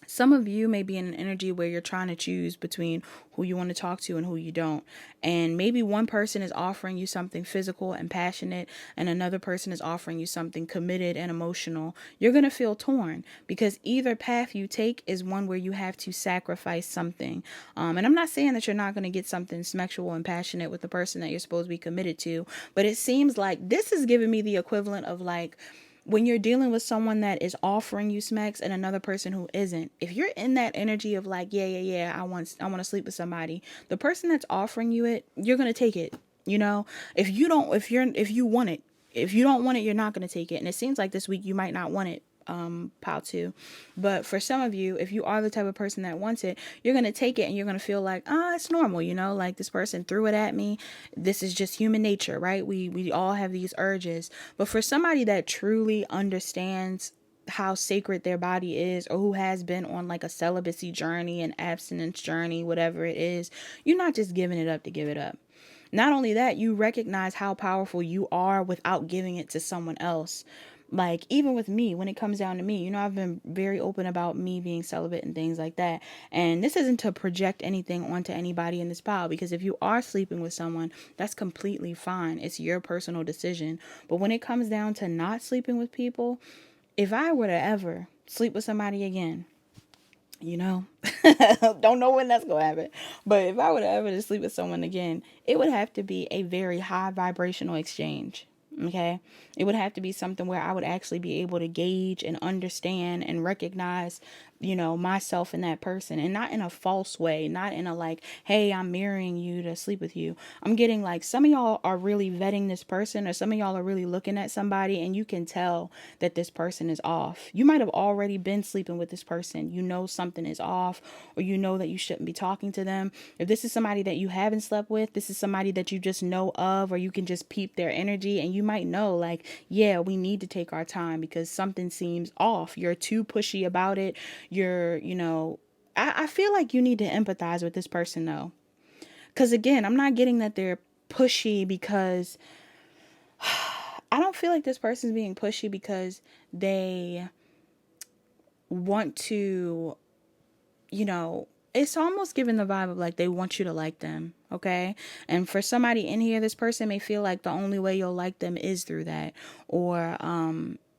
some of you may be in an energy where you're trying to choose between who you want to talk to and who you don't. And maybe one person is offering you something physical and passionate, and another person is offering you something committed and emotional. You're going to feel torn because either path you take is one where you have to sacrifice something. And I'm not saying that you're not going to get something sexual and passionate with the person that you're supposed to be committed to, but it seems like this is giving me the equivalent of like, when you're dealing with someone that is offering you smacks and another person who isn't, if you're in that energy of like, yeah, I want to sleep with somebody, the person that's offering you it, you're going to take it. You know, if you don't want it, if you don't want it, you're not going to take it. And it seems like this week you might not want it. Pile 2. But for some of you, if you are the type of person that wants it, you're going to take it and you're going to feel like, it's normal, you know, like this person threw it at me. This is just human nature, right? We all have these urges. But for somebody that truly understands how sacred their body is, or who has been on like a celibacy journey, an abstinence journey, whatever it is, you're not just giving it up to give it up. Not only that, you recognize how powerful you are without giving it to someone else. Like even with me, when it comes down to me, you know, I've been very open about me being celibate and things like that. And this isn't to project anything onto anybody in this pile, because if you are sleeping with someone, that's completely fine. It's your personal decision. But when it comes down to not sleeping with people, if I were to ever sleep with somebody again, you know, don't know when that's going to happen. But if I were to ever to sleep with someone again, it would have to be a very high vibrational exchange. Okay. It would have to be something where I would actually be able to gauge and understand and recognize, you know, myself in that person, and not in a false way, not in a like, hey, I'm marrying you to sleep with you. I'm getting like, some of y'all are really vetting this person, or some of y'all are really looking at somebody and you can tell that this person is off. You might have already been sleeping with this person. You know, something is off, or you know that you shouldn't be talking to them. If this is somebody that you haven't slept with, this is somebody that you just know of, or you can just peep their energy and you might know like, yeah, we need to take our time because something seems off. You're too pushy about it. You're, you know, I feel like you need to empathize with this person though. Because again, I'm not getting that they're pushy because I don't feel like this person's being pushy because they want to, you know, it's almost giving the vibe of like they want you to like them, okay? And for somebody in here, this person may feel like the only way you'll like them is through that, or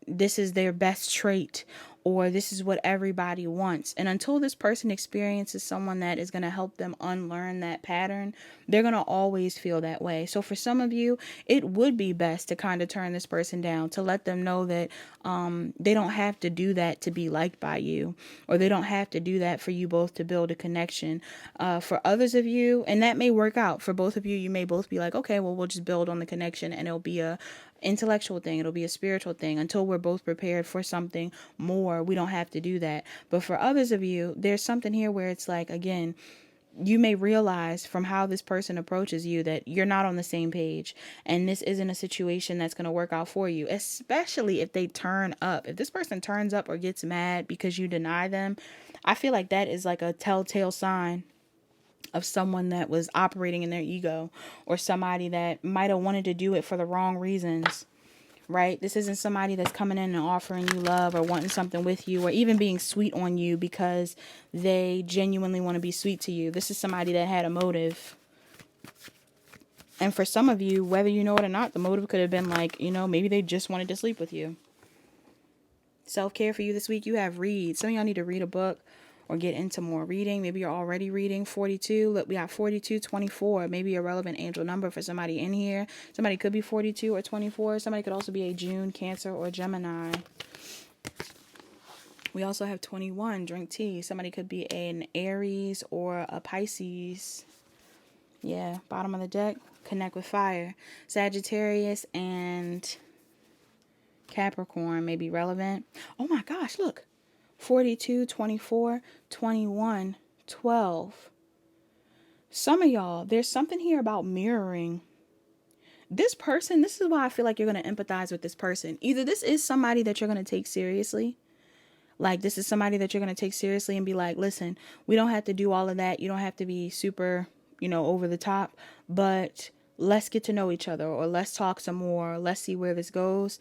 this is their best trait, or this is what everybody wants. And until this person experiences someone that is going to help them unlearn that pattern, they're going to always feel that way. So for some of you, it would be best to kind of turn this person down, to let them know that they don't have to do that to be liked by you, or they don't have to do that for you both to build a connection. For others of you, and that may work out for both of you, you may both be like, okay, well, we'll just build on the connection and it'll be a intellectual thing, it'll be a spiritual thing. Until we're both prepared for something more, we don't have to do that. But for others of you, there's something here where it's like, again, you may realize from how this person approaches you that you're not on the same page, and this isn't a situation that's going to work out for you, especially if they turn up. If this person turns up or gets mad because you deny them, I feel like that is like a telltale sign of someone that was operating in their ego, or somebody that might have wanted to do it for the wrong reasons, right? This isn't somebody that's coming in and offering you love or wanting something with you, or even being sweet on you because they genuinely want to be sweet to you. This is somebody that had a motive. And for some of you, whether you know it or not, the motive could have been like, you know, maybe they just wanted to sleep with you. Self-care for you this week, you have read. Some of y'all need to read a book or get into more reading. Maybe you're already reading. 42. Look, we got 42, 24. Maybe a relevant angel number for somebody in here. Somebody could be 42 or 24. Somebody could also be a June, Cancer, or Gemini. We also have 21. Drink tea. Somebody could be an Aries or a Pisces. Yeah, bottom of the deck. Connect with fire. Sagittarius and Capricorn may be relevant. Oh my gosh, look. 42, 24, 21, 12. Some of y'all, there's something here about mirroring. This person, this is why I feel like you're going to empathize with this person. Either this is somebody that you're going to take seriously. Like, this is somebody that you're going to take seriously and be like, listen, we don't have to do all of that. You don't have to be super, over the top. But let's get to know each other, or let's talk some more. Let's see where this goes.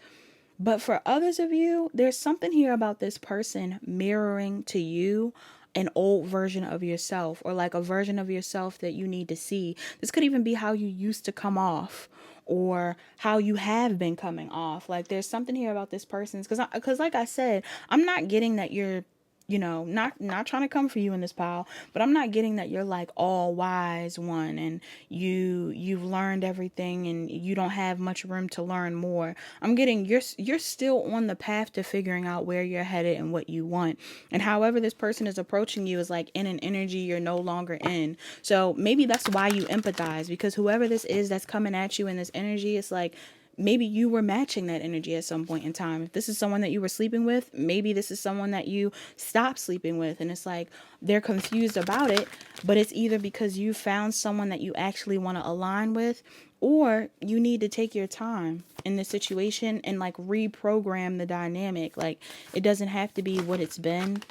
But for others of you, there's something here about this person mirroring to you an old version of yourself, or like a version of yourself that you need to see. This could even be how you used to come off, or how you have been coming off. Like, there's something here about this person's, because like I said, I'm not getting that you're not trying to come for you in this pile, but I'm not getting that you're like all wise one and you've learned everything and you don't have much room to learn more. I'm getting you're still on the path to figuring out where you're headed and what you want. And however this person is approaching you is like in an energy you're no longer in. So maybe that's why you empathize, because whoever this is that's coming at you in this energy, it's like, maybe you were matching that energy at some point in time. If this is someone that you were sleeping with, maybe this is someone that you stopped sleeping with. And it's like they're confused about it, but it's either because you found someone that you actually want to align with, or you need to take your time in this situation and like reprogram the dynamic. Like, it doesn't have to be what it's been.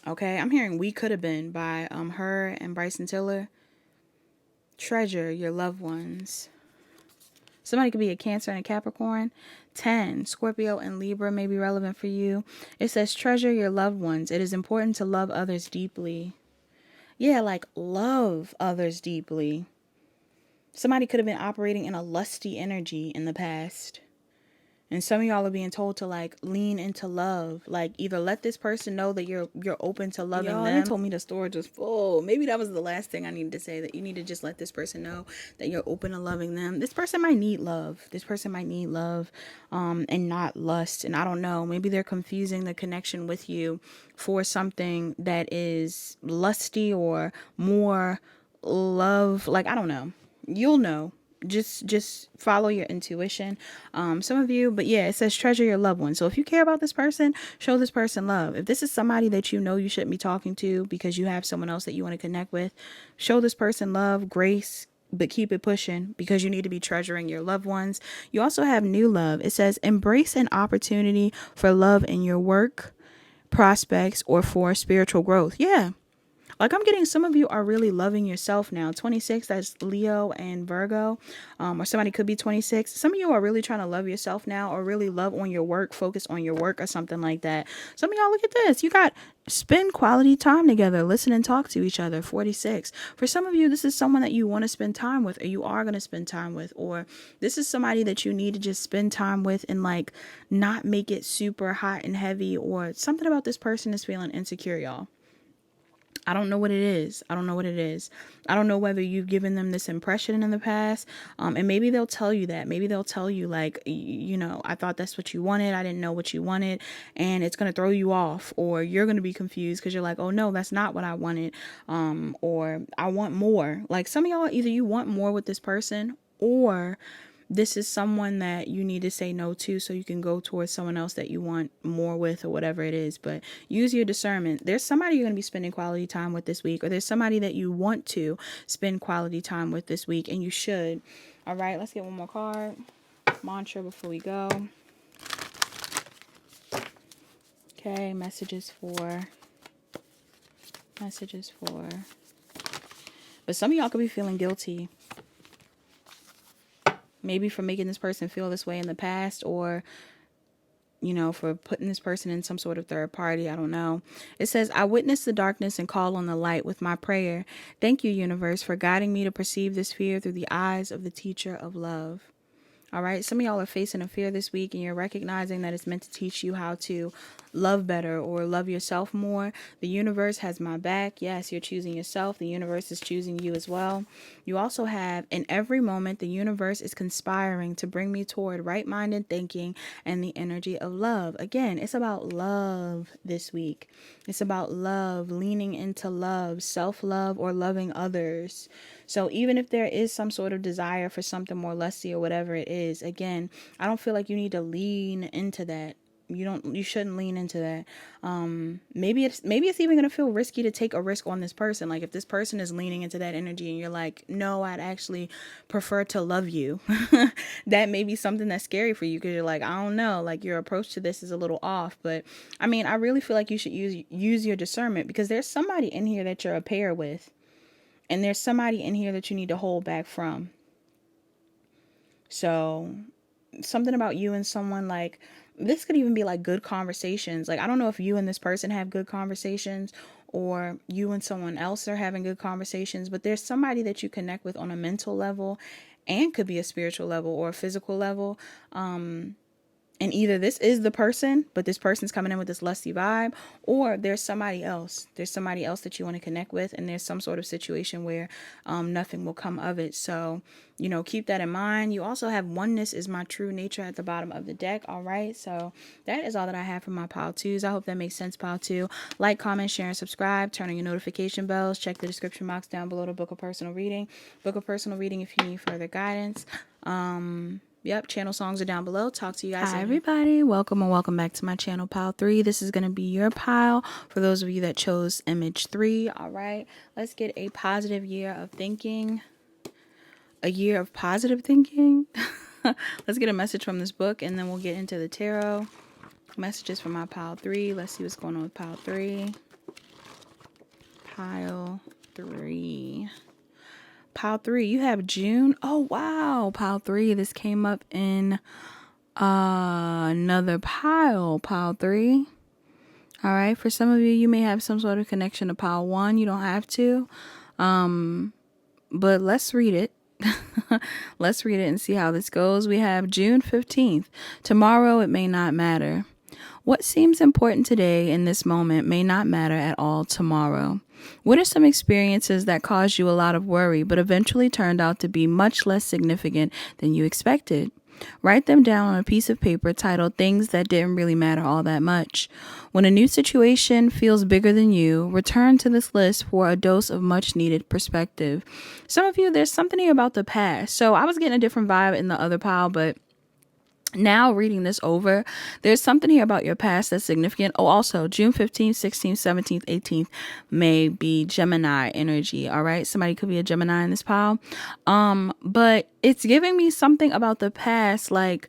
Okay, I'm hearing We Could Have Been by Her and Bryson Tiller. Treasure your loved ones. Somebody could be a Cancer and a Capricorn. 10, Scorpio and Libra may be relevant for you. It says, treasure your loved ones. It is important to love others deeply. Yeah, like love others deeply. Somebody could have been operating in a lusty energy in the past. And some of y'all are being told to like lean into love. Like, either let this person know that you're open to loving them. They told me the storage was full. Maybe that was the last thing I needed to say, that you need to just let this person know that you're open to loving them. This person might need love. And not lust. And I don't know, maybe they're confusing the connection with you for something that is lusty or more love. Like, I don't know. You'll know. Just follow your intuition. Some of you, but yeah, it says treasure your loved ones. So if you care about this person, show this person love. If this is somebody that you know you shouldn't be talking to because you have someone else that you want to connect with, show this person love, grace, but keep it pushing, because you need to be treasuring your loved ones. You also have new love. It says embrace an opportunity for love in your work, prospects, or for spiritual growth. Yeah. Like, I'm getting some of you are really loving yourself now. 26, that's Leo and Virgo, or somebody could be 26. Some of you are really trying to love yourself now, or really love on your work, focus on your work or something like that. Some of y'all, look at this. You got spend quality time together, listen and talk to each other. 46. For some of you, this is someone that you want to spend time with, or you are going to spend time with, or this is somebody that you need to just spend time with and like not make it super hot and heavy, or something about this person is feeling insecure, y'all. I don't know what it is. I don't know whether you've given them this impression in the past. And maybe they'll tell you that. Maybe they'll tell you like, I thought that's what you wanted. I didn't know what you wanted. And it's going to throw you off, or you're going to be confused because you're like, oh no, that's not what I wanted. Or I want more. Like, some of y'all, either you want more with this person, or this is someone that you need to say no to so you can go towards someone else that you want more with, or whatever it is. But use your discernment. There's somebody you're going to be spending quality time with this week, or there's somebody that you want to spend quality time with this week, and you should. All right, let's get one more card. Mantra before we go. Okay, messages for. But some of y'all could be feeling guilty. Maybe for making this person feel this way in the past, or, for putting this person in some sort of third party. I don't know. It says, I witness the darkness and call on the light with my prayer. Thank you, universe, for guiding me to perceive this fear through the eyes of the teacher of love. All right. Some of y'all are facing a fear this week, and you're recognizing that it's meant to teach you how to love better or love yourself more. The universe has my back. Yes, you're choosing yourself. The universe is choosing you as well. You also have, in every moment, the universe is conspiring to bring me toward right-minded thinking and the energy of love. Again, it's about love this week. It's about love, leaning into love, self-love, or loving others. So even if there is some sort of desire for something more lusty or whatever it is, again, I don't feel like you need to lean into that. You shouldn't lean into that. Maybe it's even gonna feel risky to take a risk on this person. Like if this person is leaning into that energy and you're like, no, I'd actually prefer to love you. That may be something that's scary for you, because you're like, I don't know, like your approach to this is a little off. But I mean, I really feel like you should use your discernment, because there's somebody in here that you're a pair with, and there's somebody in here that you need to hold back from. So something about you and someone, like, this could even be like good conversations. Like, I don't know if you and this person have good conversations, or you and someone else are having good conversations, but there's somebody that you connect with on a mental level, and could be a spiritual level or a physical level. And either this is the person, but this person's coming in with this lusty vibe, or there's somebody else. There's somebody else that you want to connect with, and there's some sort of situation where nothing will come of it. So, keep that in mind. You also have oneness is my true nature at the bottom of the deck. All right. So that is all that I have for my pile twos. I hope that makes sense, pile two. Like, comment, share, and subscribe. Turn on your notification bells. Check the description box down below to book a personal reading. Book a personal reading if you need further guidance. Yep, channel songs are down below. Talk to you guys. Hi, everybody. Welcome and welcome back to my channel, Pile 3. This is going to be your pile for those of you that chose image 3. All right, let's get a positive year of thinking. A year of positive thinking. Let's get a message from this book, and then we'll get into the tarot. Messages from my Pile 3. Let's see what's going on with Pile 3. Pile 3. Pile 3, you have June. Oh, wow. Pile 3, this came up in another pile. Pile 3. All right. For some of you, you may have some sort of connection to Pile 1. You don't have to. But let's read it. Let's read it and see how this goes. We have June 15th. Tomorrow, it may not matter. What seems important today in this moment may not matter at all tomorrow. What are some experiences that caused you a lot of worry, but eventually turned out to be much less significant than you expected? Write them down on a piece of paper titled Things That Didn't Really Matter All That Much. When a new situation feels bigger than you, return to this list for a dose of much needed perspective. Some of you, there's something here about the past. So I was getting a different vibe in the other pile, but now reading this over, there's something here about your past that's significant. Oh, also June 15th, 16th, 17th, 18th may be Gemini energy. All right. Somebody could be a Gemini in this pile. But it's giving me something about the past, like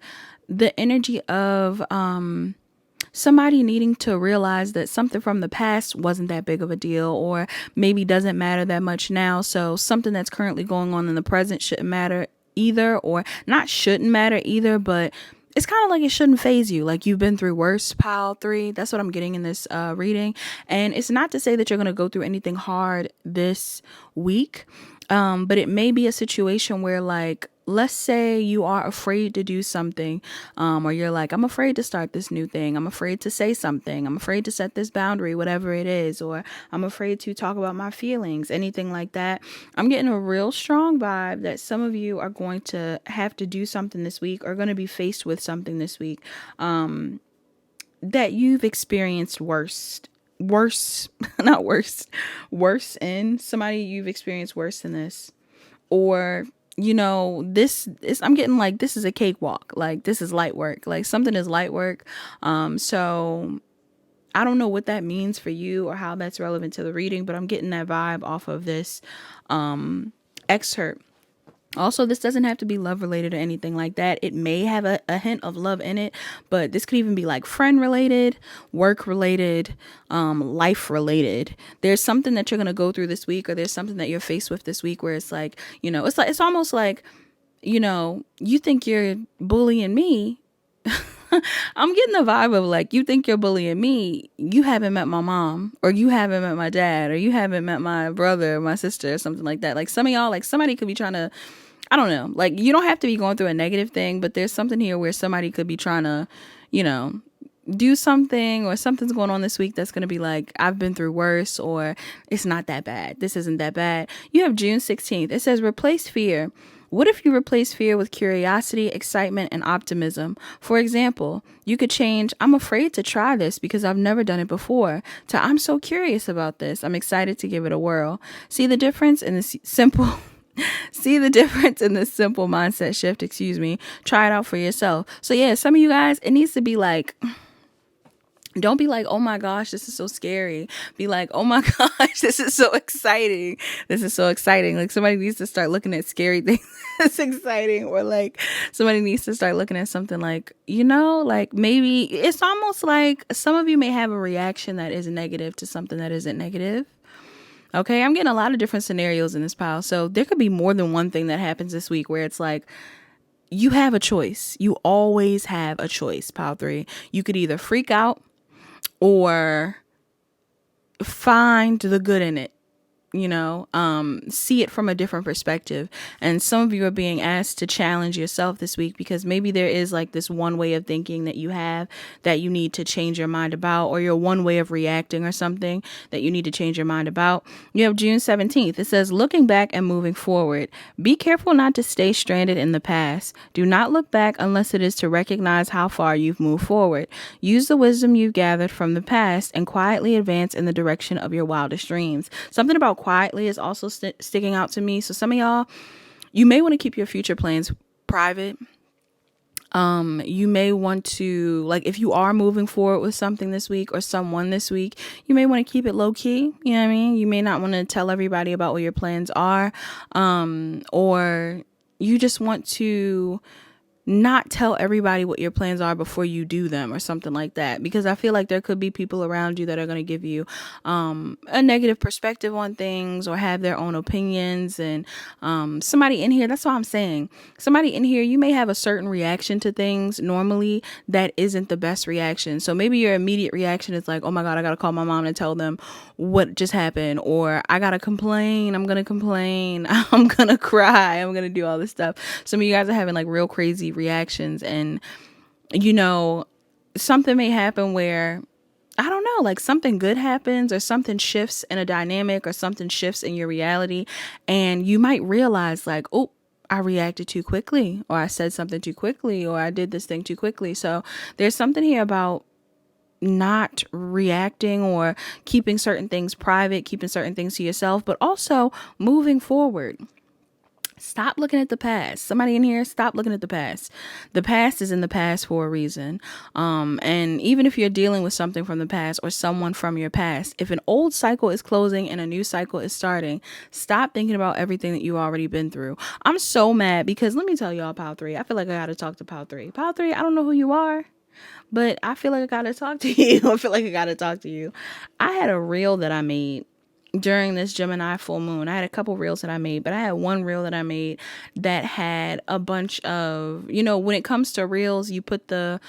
the energy of, somebody needing to realize that something from the past wasn't that big of a deal, or maybe doesn't matter that much now. So something that's currently going on in the present shouldn't matter either, or not shouldn't matter either, but it's kind of like it shouldn't phase you. Like you've been through worse, Pile 3. That's what I'm getting in this reading. And it's not to say that you're going to go through anything hard this week. But it may be a situation where, like, let's say you are afraid to do something, or you're like, I'm afraid to start this new thing. I'm afraid to say something. I'm afraid to set this boundary, whatever it is, or I'm afraid to talk about my feelings, anything like that. I'm getting a real strong vibe that some of you are going to have to do something this week, or going to be faced with something this week, that you've experienced worse in somebody. You've experienced worse than this, or this is, I'm getting like, this is a cakewalk. Like this is light work, like something is light work. So I don't know what that means for you or how that's relevant to the reading, but I'm getting that vibe off of this excerpt. Also, this doesn't have to be love related or anything like that. It may have a hint of love in it, but this could even be like friend related, work related, life related. There's something that you're going to go through this week, or there's something that you're faced with this week where it's like, it's almost like, you think you're bullying me. I'm getting the vibe of like, you think you're bullying me. You haven't met my mom, or you haven't met my dad, or you haven't met my brother or my sister or something like that. Like some of y'all, like somebody could be trying to, I don't know, like you don't have to be going through a negative thing, but there's something here where somebody could be trying to, do something, or something's going on this week that's going to be like, I've been through worse, or it's not that bad. This isn't that bad. You have June 16th. It says replace fear. What if you replace fear with curiosity, excitement, and optimism? For example, you could change, I'm afraid to try this because I've never done it before, to I'm so curious about this. I'm excited to give it a whirl. See the difference in this simple See the difference in this simple mindset shift, Try it out for yourself. So yeah, some of you guys, it needs to be like, don't be like, oh my gosh, this is so scary. Be like, oh my gosh, this is so exciting. This is so exciting. Like, somebody needs to start looking at scary things that's exciting. Or like, somebody needs to start looking at something like, like maybe it's almost like some of you may have a reaction that is negative to something that isn't negative. Okay, I'm getting a lot of different scenarios in this pile. So there could be more than one thing that happens this week where it's like, you have a choice. You always have a choice, pile 3. You could either freak out or find the good in it, see it from a different perspective. And some of you are being asked to challenge yourself this week, because maybe there is like this one way of thinking that you have that you need to change your mind about, or your one way of reacting or something that you need to change your mind about. You have June 17th. It says, looking back and moving forward. Be careful not to stay stranded in the past. Do not look back unless it is to recognize how far you've moved forward. Use the wisdom you've gathered from the past and quietly advance in the direction of your wildest dreams. Something about quietly is also sticking out to me. So some of y'all, you may want to keep your future plans private. You may want to, like, if you are moving forward with something this week or someone this week, you may want to keep it low key. You know what I mean? You may not want to tell everybody about what your plans are. Or you just want to not tell everybody what your plans are before you do them, or something like that, because I feel like there could be people around you that are going to give you a negative perspective on things, or have their own opinions. And somebody in here, that's what I'm saying, somebody in here, you may have a certain reaction to things normally that isn't the best reaction. So maybe your immediate reaction is like, oh my God, I gotta call my mom and tell them what just happened, or I gotta complain, I'm gonna complain, I'm gonna cry, I'm gonna do all this stuff. Some of you guys are having like real crazy reactions, and something may happen where, I don't know, like something good happens, or something shifts in a dynamic, or something shifts in your reality, and you might realize like, oh, I reacted too quickly, or I said something too quickly, or I did this thing too quickly. So there's something here about not reacting, or keeping certain things private, keeping certain things to yourself, but also moving forward. Stop looking at the past. Somebody in here, stop looking at the past. The past is in the past for a reason. And even if you're dealing with something from the past, or someone from your past, if an old cycle is closing and a new cycle is starting, stop thinking about everything that you've already been through. I'm so mad because, let me tell y'all, Pile 3, I feel like I gotta talk to Pile 3. Pile 3, I don't know who you are, but I feel like I gotta talk to you. I had a reel that I made during this Gemini full moon. I had a couple reels that I made, but I had one reel that I made that had a bunch of, when it comes to reels, you put at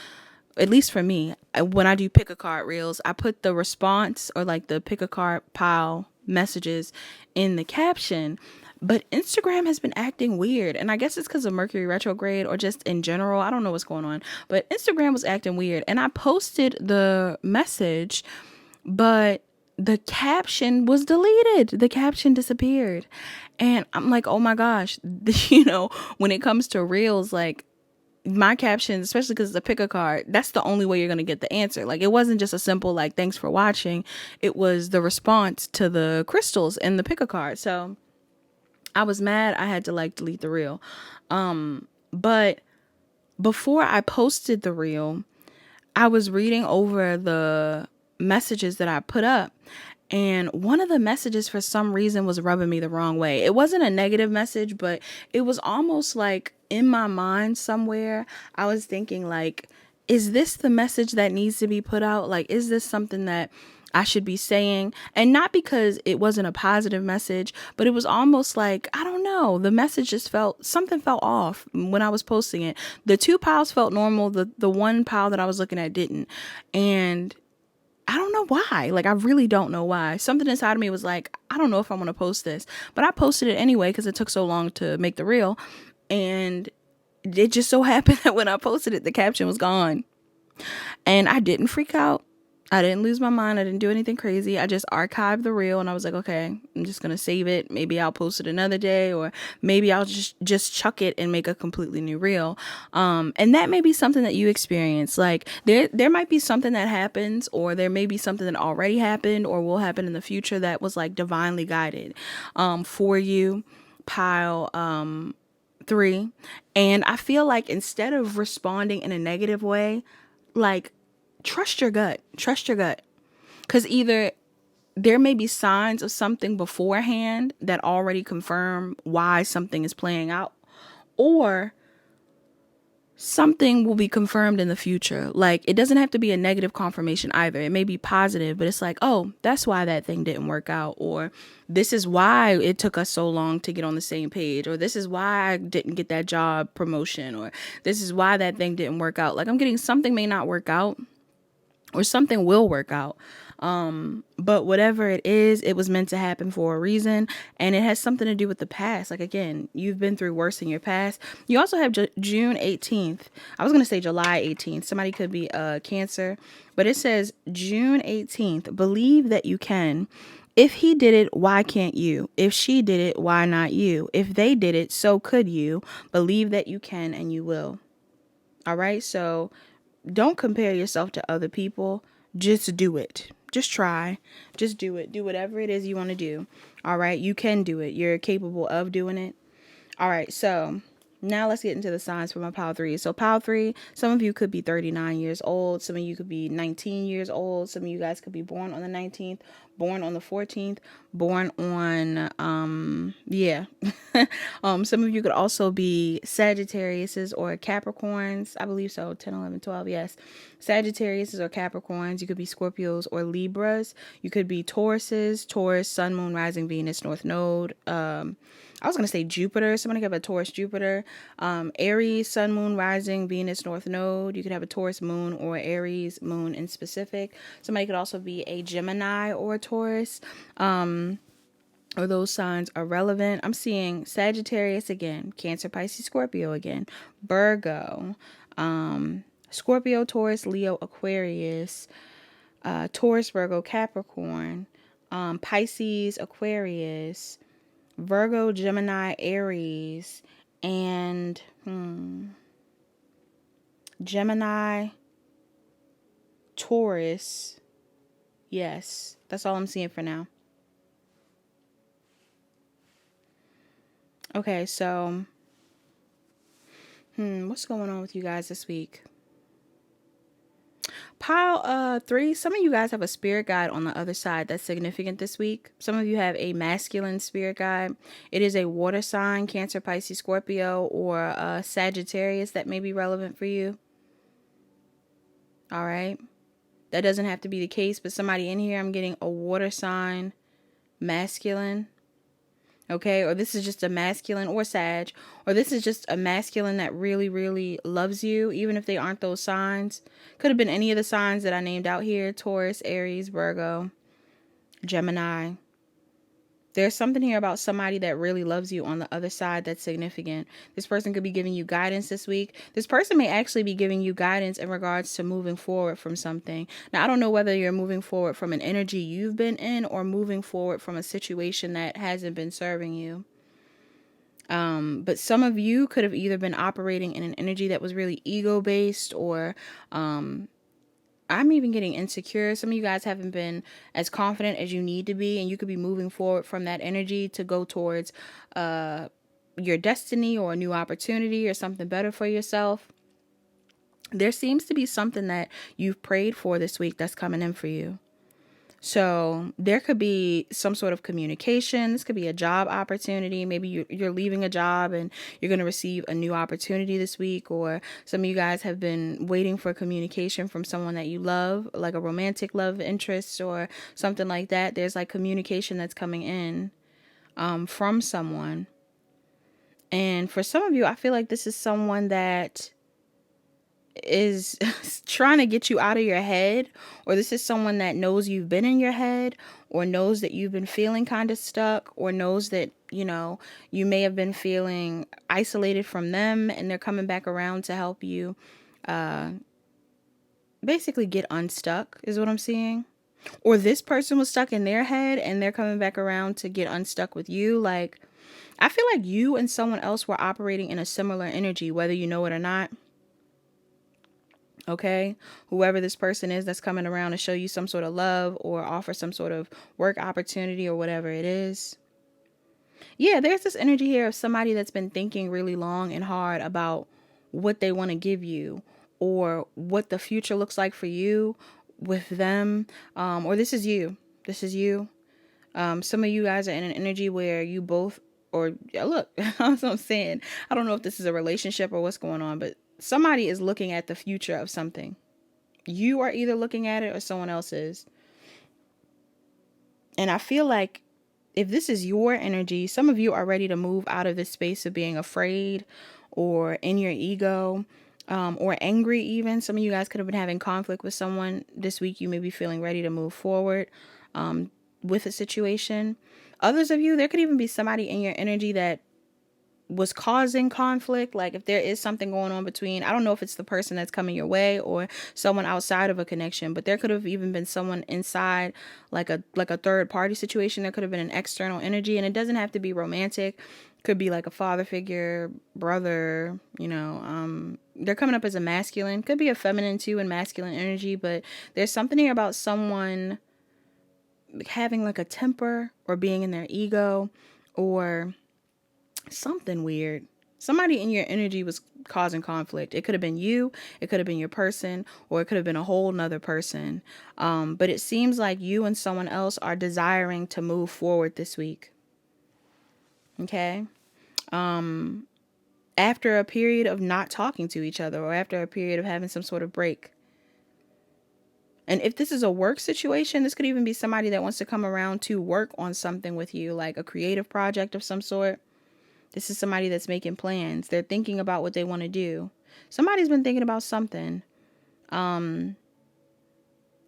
least for me, when I do pick a card reels, I put the response, or like the pick a card pile messages, in the caption. But Instagram has been acting weird. And I guess it's because of Mercury retrograde, or just in general. I don't know what's going on. But Instagram was acting weird. And I posted the message, but the caption was deleted. The caption disappeared. And I'm like, oh my gosh, when it comes to reels, like my captions, especially because it's a pick a card, that's the only way you're going to get the answer. Like, it wasn't just a simple, like, thanks for watching. It was the response to the crystals in the pick a card. So I was mad. I had to like delete the reel. But before I posted the reel, I was reading over the messages that I put up, and one of the messages for some reason was rubbing me the wrong way. It wasn't a negative message, but it was almost like in my mind somewhere I was thinking like, is this the message that needs to be put out? Like, is this something that I should be saying? And not because it wasn't a positive message, but it was almost like, I don't know, the message just something felt off when I was posting it. The 2 piles felt normal. The one pile that I was looking at didn't. And I don't know why. Like, I really don't know why. Something inside of me was like, I don't know if I want to post this, but I posted it anyway because it took so long to make the reel. And it just so happened that when I posted it, the caption was gone. And I didn't freak out. I didn't lose my mind. I didn't do anything crazy. I just archived the reel and I was like, okay, I'm just going to save it. Maybe I'll post it another day, or maybe I'll just chuck it and make a completely new reel. And that may be something that you experience. Like there might be something that happens, or there may be something that already happened or will happen in the future that was like divinely guided, for you. Pile, 3. And I feel like instead of responding in a negative way, like, trust your gut. Trust your gut. Because either there may be signs of something beforehand that already confirm why something is playing out, or something will be confirmed in the future. Like, it doesn't have to be a negative confirmation either. It may be positive, but it's like, oh, that's why that thing didn't work out. Or this is why it took us so long to get on the same page. Or this is why I didn't get that job promotion. Or this is why that thing didn't work out. Like, I'm getting something may not work out, or something will work out. But whatever it is, it was meant to happen for a reason, and it has something to do with the past. Like, again, you've been through worse in your past. You also have June 18th. I was going to say July 18th. Somebody could be Cancer, but it says June 18th. Believe that you can. If he did it, why can't you? If she did it, why not you? If they did it, so could you. Believe that you can, and you will. All right, so don't compare yourself to other people. Just do it. Just try. Just do it. Do whatever it is you want to do. All right. You can do it. You're capable of doing it. All right. So now let's get into the signs for my pile 3. So pile 3, some of you could be 39 years old. Some of you could be 19 years old. Some of you guys could be born on the 19th, born on the 14th, born on, some of you could also be Sagittariuses or Capricorns. I believe so. 10, 11, 12. Yes. Sagittariuses or Capricorns. You could be Scorpios or Libras. You could be Tauruses, Taurus, Sun, Moon, Rising, Venus, North Node. I was going to say Jupiter. Somebody could have a Taurus, Jupiter. Aries, Sun, Moon, Rising, Venus, North Node. You could have a Taurus moon or Aries moon in specific. Somebody could also be a Gemini or a Taurus. Or those signs are relevant. I'm seeing Sagittarius again, Cancer, Pisces, Scorpio again, Virgo, Scorpio, Taurus, Leo, Aquarius, Taurus, Virgo, Capricorn, Pisces, Aquarius, Virgo, Gemini, Aries, and Gemini, Taurus. Yes, that's all I'm seeing for now. Okay, so what's going on with you guys this week? Pile 3, some of you guys have a spirit guide on the other side that's significant this week. Some of you have a masculine spirit guide. It is a water sign, Cancer, Pisces, Scorpio, or Sagittarius that may be relevant for you. All right. That doesn't have to be the case, but somebody in here, I'm getting a water sign, masculine. Okay, or this is just a masculine, or Sag, or this is just a masculine that really, really loves you, even if they aren't those signs. Could have been any of the signs that I named out here: Taurus, Aries, Virgo, Gemini. There's something here about somebody that really loves you on the other side that's significant. This person could be giving you guidance this week. This person may actually be giving you guidance in regards to moving forward from something. Now, I don't know whether you're moving forward from an energy you've been in or moving forward from a situation that hasn't been serving you. But some of you could have either been operating in an energy that was really ego-based, or I'm even getting insecure. Some of you guys haven't been as confident as you need to be, and you could be moving forward from that energy to go towards your destiny or a new opportunity or something better for yourself. There seems to be something that you've prayed for this week that's coming in for you. So there could be some sort of communication. This could be a job opportunity. Maybe you're leaving a job and you're going to receive a new opportunity this week. Or some of you guys have been waiting for communication from someone that you love, like a romantic love interest or something like that. There's like communication that's coming in from someone. And for some of you, I feel like this is someone that is trying to get you out of your head, or this is someone that knows you've been in your head, or knows that you've been feeling kind of stuck, or knows that, you may have been feeling isolated from them, and they're coming back around to help you basically get unstuck is what I'm seeing. Or this person was stuck in their head and they're coming back around to get unstuck with you. Like, I feel like you and someone else were operating in a similar energy, whether you know it or not. Okay, whoever this person is that's coming around to show you some sort of love or offer some sort of work opportunity or whatever it is. Yeah, there's this energy here of somebody that's been thinking really long and hard about what they want to give you or what the future looks like for you with them. Or this is you. This is you. Some of you guys are in an energy where you both, or yeah, look, that's what I'm saying. I don't know if this is a relationship or what's going on, but somebody is looking at the future of something. You are either looking at it or someone else is. And I feel like if this is your energy, some of you are ready to move out of this space of being afraid or in your ego, or angry even. Some of you guys could have been having conflict with someone this week. You may be feeling ready to move forward with a situation. Others of you, there could even be somebody in your energy that was causing conflict. Like if there is something going on between, I don't know if it's the person that's coming your way or someone outside of a connection, but there could have even been someone inside, like a third party situation. There could have been an external energy, and it doesn't have to be romantic. Could be like a father figure, brother, they're coming up as a masculine, could be a feminine too and masculine energy, but there's something here about someone having like a temper or being in their ego or something weird. Somebody in your energy was causing conflict. It could have been you, it could have been your person, or it could have been a whole nother person. But it seems like you and someone else are desiring to move forward this week. Okay. After a period of not talking to each other or after a period of having some sort of break. And if this is a work situation, this could even be somebody that wants to come around to work on something with you, like a creative project of some sort. This is somebody that's making plans. They're thinking about what they want to do. Somebody's been thinking about something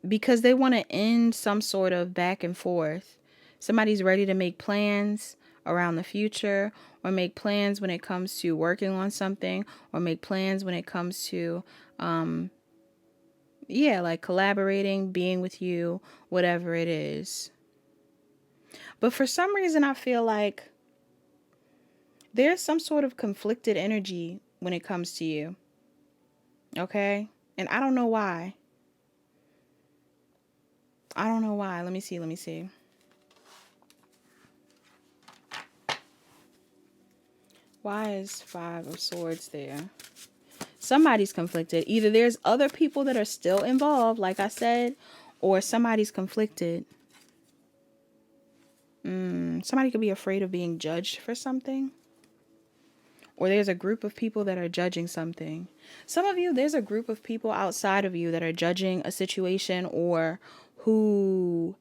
because they want to end some sort of back and forth. Somebody's ready to make plans around the future, or make plans when it comes to working on something, or make plans when it comes to like collaborating, being with you, whatever it is. But for some reason, I feel like there's some sort of conflicted energy when it comes to you. Okay? And I don't know why. Let me see. Why is 5 of Swords there? Somebody's conflicted. Either there's other people that are still involved, like I said, or somebody's conflicted. Somebody could be afraid of being judged for something. Or there's a group of people that are judging something. Some of you, there's a group of people outside of you that are judging a situation or who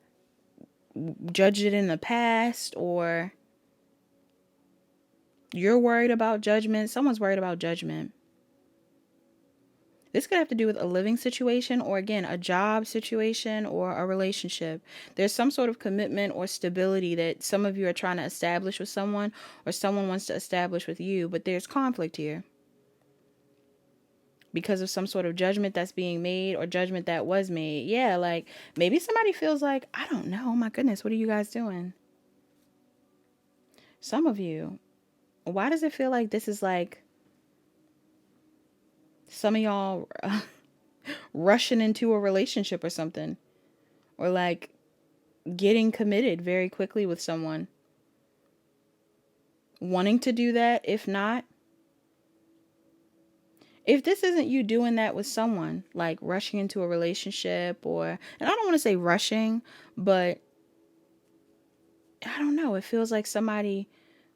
judged it in the past, or you're worried about judgment. Someone's worried about judgment. This could have to do with a living situation or, again, a job situation or a relationship. There's some sort of commitment or stability that some of you are trying to establish with someone, or someone wants to establish with you, but there's conflict here because of some sort of judgment that's being made or judgment that was made. Yeah, like maybe somebody feels like, I don't know, my goodness, what are you guys doing? Some of you, why does it feel like this is like some of y'all rushing into a relationship or something, or like getting committed very quickly with someone, wanting to do that? If this isn't you doing that with someone, like rushing into a relationship, or, and I don't want to say rushing, but I don't know, it feels like somebody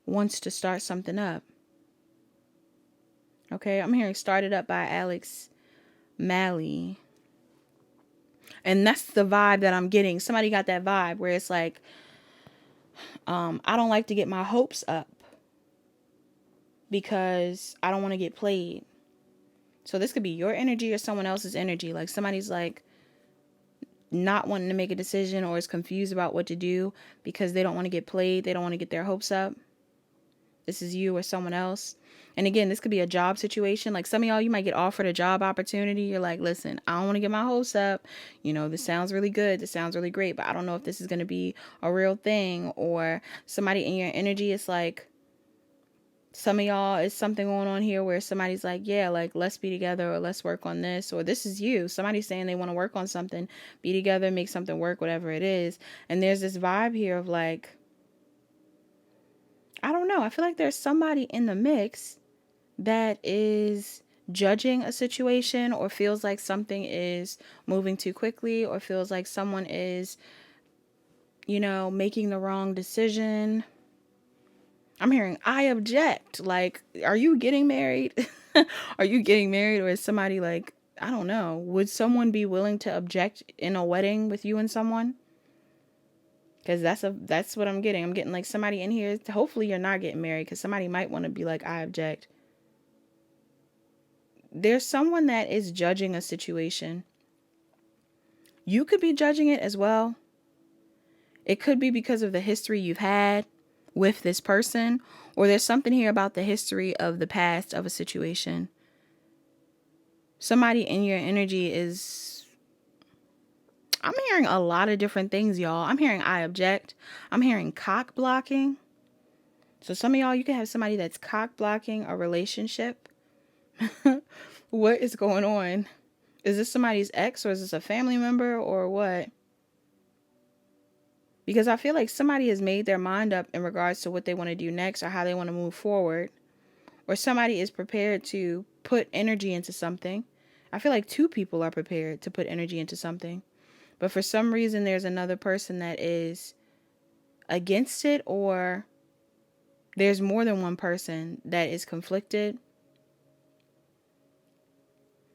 wants to start something up. Okay, I'm hearing Started Up by Alex Malley. And that's the vibe that I'm getting. Somebody got that vibe where it's like, I don't like to get my hopes up because I don't want to get played. So this could be your energy or someone else's energy. Like somebody's like not wanting to make a decision or is confused about what to do because they don't want to get played. They don't want to get their hopes up. this is you or someone else. And again, this could be a job situation. Like some of y'all, you might get offered a job opportunity. You're like, listen, I don't want to get my hopes up. You know, this sounds really good. This sounds really great, but I don't know if this is going to be a real thing. Or somebody in your energy is like, some of y'all, is something going on here where somebody's like, yeah, like, let's be together, or let's work on this, or this is you. Somebody's saying they want to work on something, be together, make something work, whatever it is. And there's this vibe here of like, I don't know. I feel like there's somebody in the mix that is judging a situation, or feels like something is moving too quickly, or feels like someone is, you know, making the wrong decision. I'm hearing, I object. Like, are you getting married? Are you getting married? Or is somebody like, I don't know. Would someone be willing to object in a wedding with you and someone? Because that's what I'm getting. I'm getting like somebody in here. Hopefully you're not getting married, because somebody might want to be like, I object. There's someone that is judging a situation. You could be judging it as well. It could be because of the history you've had with this person, or there's something here about the history of the past of a situation. Somebody in your energy is, I'm hearing a lot of different things, y'all. I'm hearing I object. I'm hearing cock blocking. So some of y'all, you can have somebody that's cock blocking a relationship. What is going on? Is this somebody's ex, or is this a family member, or what? Because I feel like somebody has made their mind up in regards to what they want to do next, or how they want to move forward. Or somebody is prepared to put energy into something. I feel like two people are prepared to put energy into something. But for some reason, there's another person that is against it, or there's more than one person that is conflicted.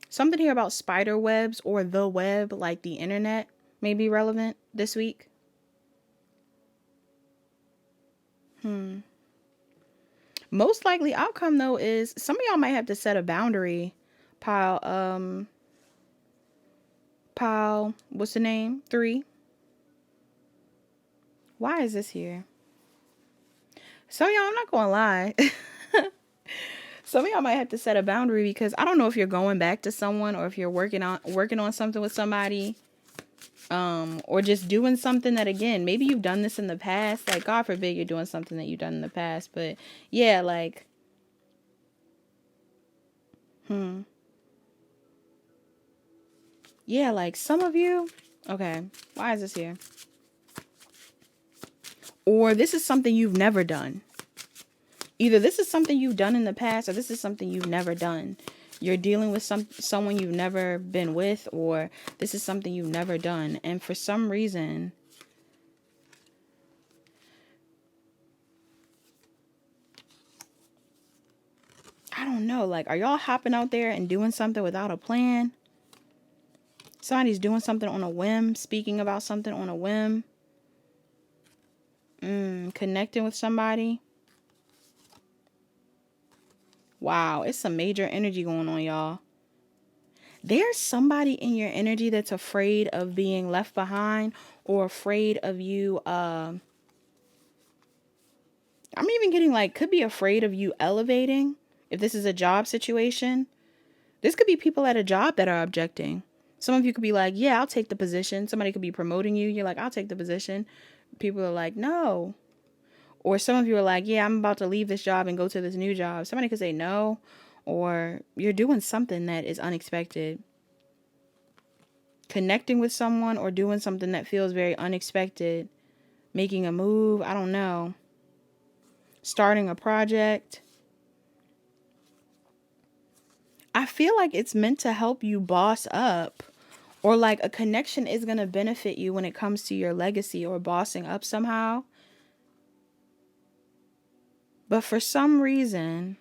Something here about spider webs, or the web, like the internet, may be relevant this week. Most likely outcome, though, is some of y'all might have to set a boundary. Pile, what's the name? 3. Why is this here? Some of y'all, I'm not gonna lie. Some of y'all might have to set a boundary, because I don't know if you're going back to someone, or if you're working on something with somebody. Or just doing something that, again, maybe you've done this in the past. Like, God forbid you're doing something that you've done in the past. But yeah, like, yeah, like some of you, okay, why is this here? Or this is something you've never done. Either this is something you've done in the past, or this is something you've never done. You're dealing with someone you've never been with, or this is something you've never done. And for some reason, I don't know, like, are y'all hopping out there and doing something without a plan? Somebody's doing something on a whim, speaking about something on a whim. Connecting with somebody. Wow, it's some major energy going on, y'all. There's somebody in your energy that's afraid of being left behind, or afraid of you. I'm even getting like, could be afraid of you elevating. If this is a job situation, this could be people at a job that are objecting. Some of you could be like, yeah, I'll take the position. Somebody could be promoting you. You're like, I'll take the position. People are like, no. Or some of you are like, yeah, I'm about to leave this job and go to this new job. Somebody could say no. Or you're doing something that is unexpected. Connecting with someone, or doing something that feels very unexpected. Making a move. I don't know. Starting a project. I feel like it's meant to help you boss up. Or like a connection is going to benefit you when it comes to your legacy, or bossing up somehow. But for some reason,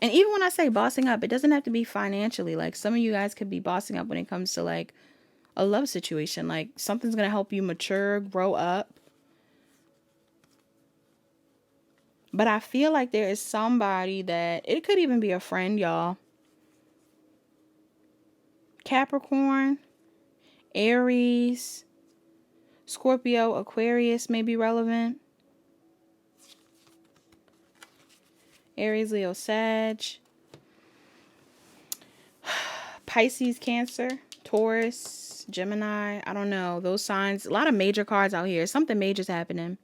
and even when I say bossing up, it doesn't have to be financially. Like, some of you guys could be bossing up when it comes to like a love situation. Like, something's going to help you mature, grow up. But I feel like there is somebody that, it could even be a friend, y'all. Capricorn, Aries, Scorpio, Aquarius may be relevant. Aries, Leo, Sag. Pisces, Cancer, Taurus, Gemini. I don't know. Those signs. A lot of major cards out here. Something major's happening.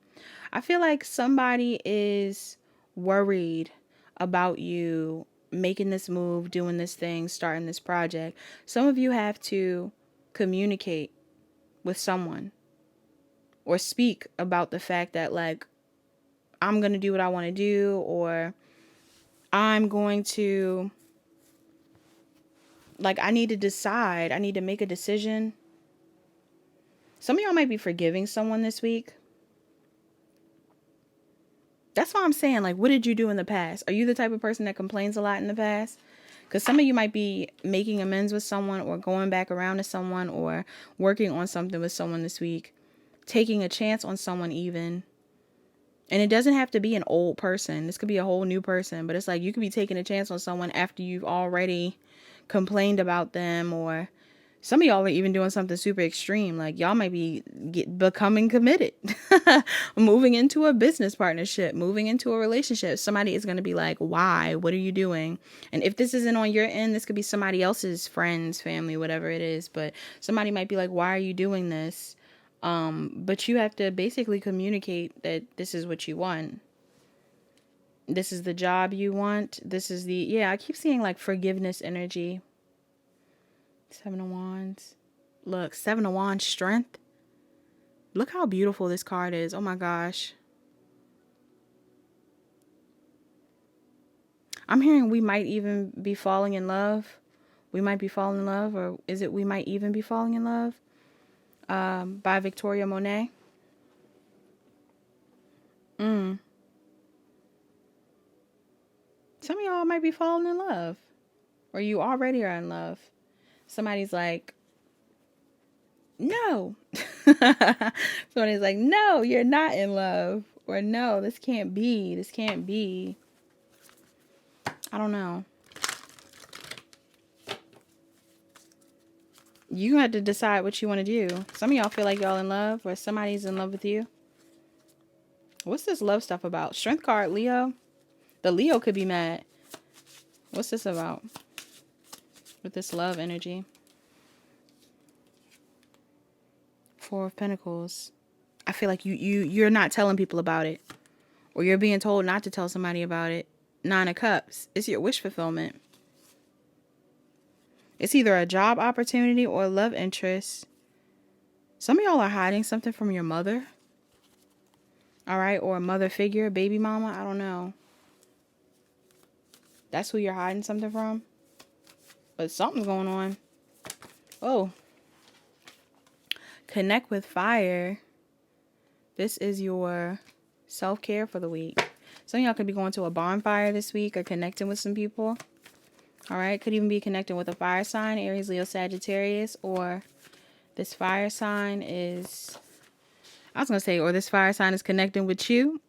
I feel like somebody is worried about you making this move, doing this thing, starting this project. Some of you have to communicate with someone or speak about the fact that, like, I'm going to do what I want to do, or I'm going to, like, I need to decide. I need to make a decision. Some of y'all might be forgiving someone this week. That's why I'm saying, like, what did you do in the past? Are you the type of person that complains a lot in the past? Because some of you might be making amends with someone, or going back around to someone, or working on something with someone this week. Taking a chance on someone even. And it doesn't have to be an old person. This could be a whole new person. But it's like you could be taking a chance on someone after you've already complained about them, or some of y'all are even doing something super extreme. Like, y'all might be becoming committed, moving into a business partnership, moving into a relationship. Somebody is going to be like, why? What are you doing? And if this isn't on your end, this could be somebody else's friends, family, whatever it is. But somebody might be like, why are you doing this? But you have to basically communicate that this is what you want. This is the job you want. This is the, I keep seeing like forgiveness energy. 7 of Wands. Look, 7 of Wands, strength. Look how beautiful this card is. Oh my gosh. I'm hearing we might even be falling in love. We might be falling in love, or is it we might even be falling in love? By Victoria Monet. Some of y'all might be falling in love, or you already are in love. Somebody's like, no. Somebody's like, no, you're not in love. Or no, this can't be. This can't be. I don't know. You have to decide what you want to do. Some of y'all feel like y'all in love, or somebody's in love with you. What's this love stuff about? Strength card, Leo. The Leo could be mad. What's this about? With this love energy. 4 of Pentacles. I feel like you're not telling people about it, or you're being told not to tell somebody about it. 9 of Cups. It's your wish fulfillment. It's either a job opportunity or love interest. Some of y'all are hiding something from your mother. All right, or a mother figure, baby mama. I don't know. That's who you're hiding something from. But something's going on. Oh. Connect with fire. This is your self-care for the week. Some of y'all could be going to a bonfire this week, or connecting with some people. All right. Could even be connecting with a fire sign, Aries, Leo, Sagittarius. Or this fire sign is, I was going to say, or this fire sign is connecting with you.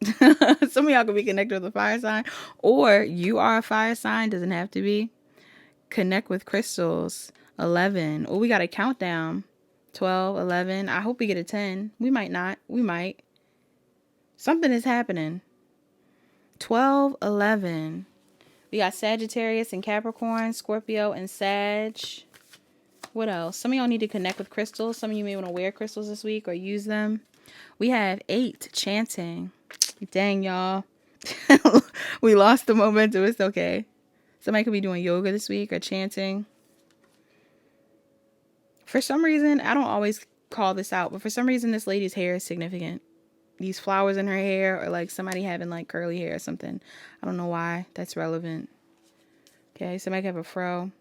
Some of y'all could be connected with a fire sign. Or you are a fire sign. Doesn't have to be. Connect with crystals. 11. Oh, we got a countdown. 12, 11. I hope we get a 10. We might not. We might. Something is happening. 12, 11. We got Sagittarius and Capricorn, Scorpio and Sag. What else? Some of y'all need to connect with crystals. Some of you may want to wear crystals this week or use them. We have 8, chanting. Dang, y'all. We lost the momentum. It's okay. Somebody could be doing yoga this week or chanting. For some reason, I don't always call this out, but for some reason, this lady's hair is significant. These flowers in her hair, or like somebody having like curly hair or something. I don't know why that's relevant. Okay, somebody could have a fro.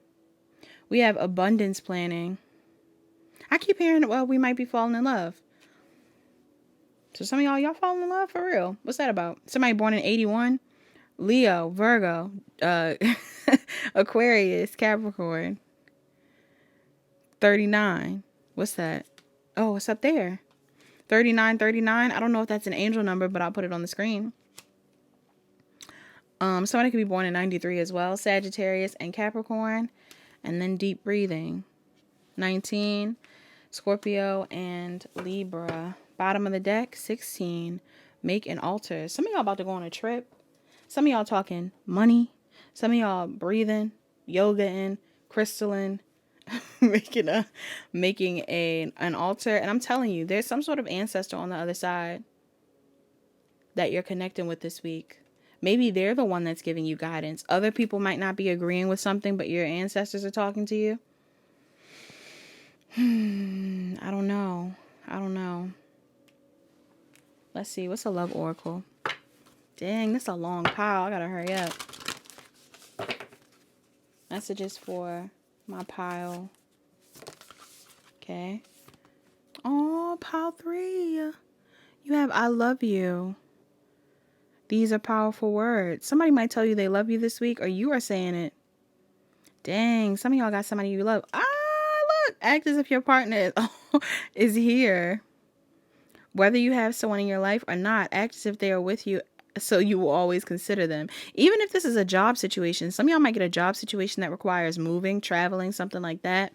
We have abundance planning. I keep hearing, well, we might be falling in love. So some of y'all falling in love for real. What's that about? Somebody born in 81? Leo, Virgo, Aquarius, Capricorn. 39. What's that? Oh, it's up there. 39. I don't know if that's an angel number, but I'll put it on the screen. Somebody could be born in 93 as well. Sagittarius and Capricorn. And then deep breathing. 19. Scorpio and Libra. Bottom of the deck, 16. Make an altar. Some of y'all about to go on a trip. Some of y'all talking money. Some of y'all breathing, yoga-ing, crystalline, making an altar. And I'm telling you, there's some sort of ancestor on the other side that you're connecting with this week. Maybe they're the one that's giving you guidance. Other people might not be agreeing with something, but your ancestors are talking to you. I don't know. Let's see. What's a love oracle? Dang, this is a long pile. I gotta hurry up. Messages for my pile. Okay. Oh, pile 3. You have I love you. These are powerful words. Somebody might tell you they love you this week, or you are saying it. Dang, some of y'all got somebody you love. Look, act as if your partner is here. Whether you have someone in your life or not, act as if they are with you, so you will always consider them. Even if this is a job situation, some of y'all might get a job situation that requires moving, traveling, something like that.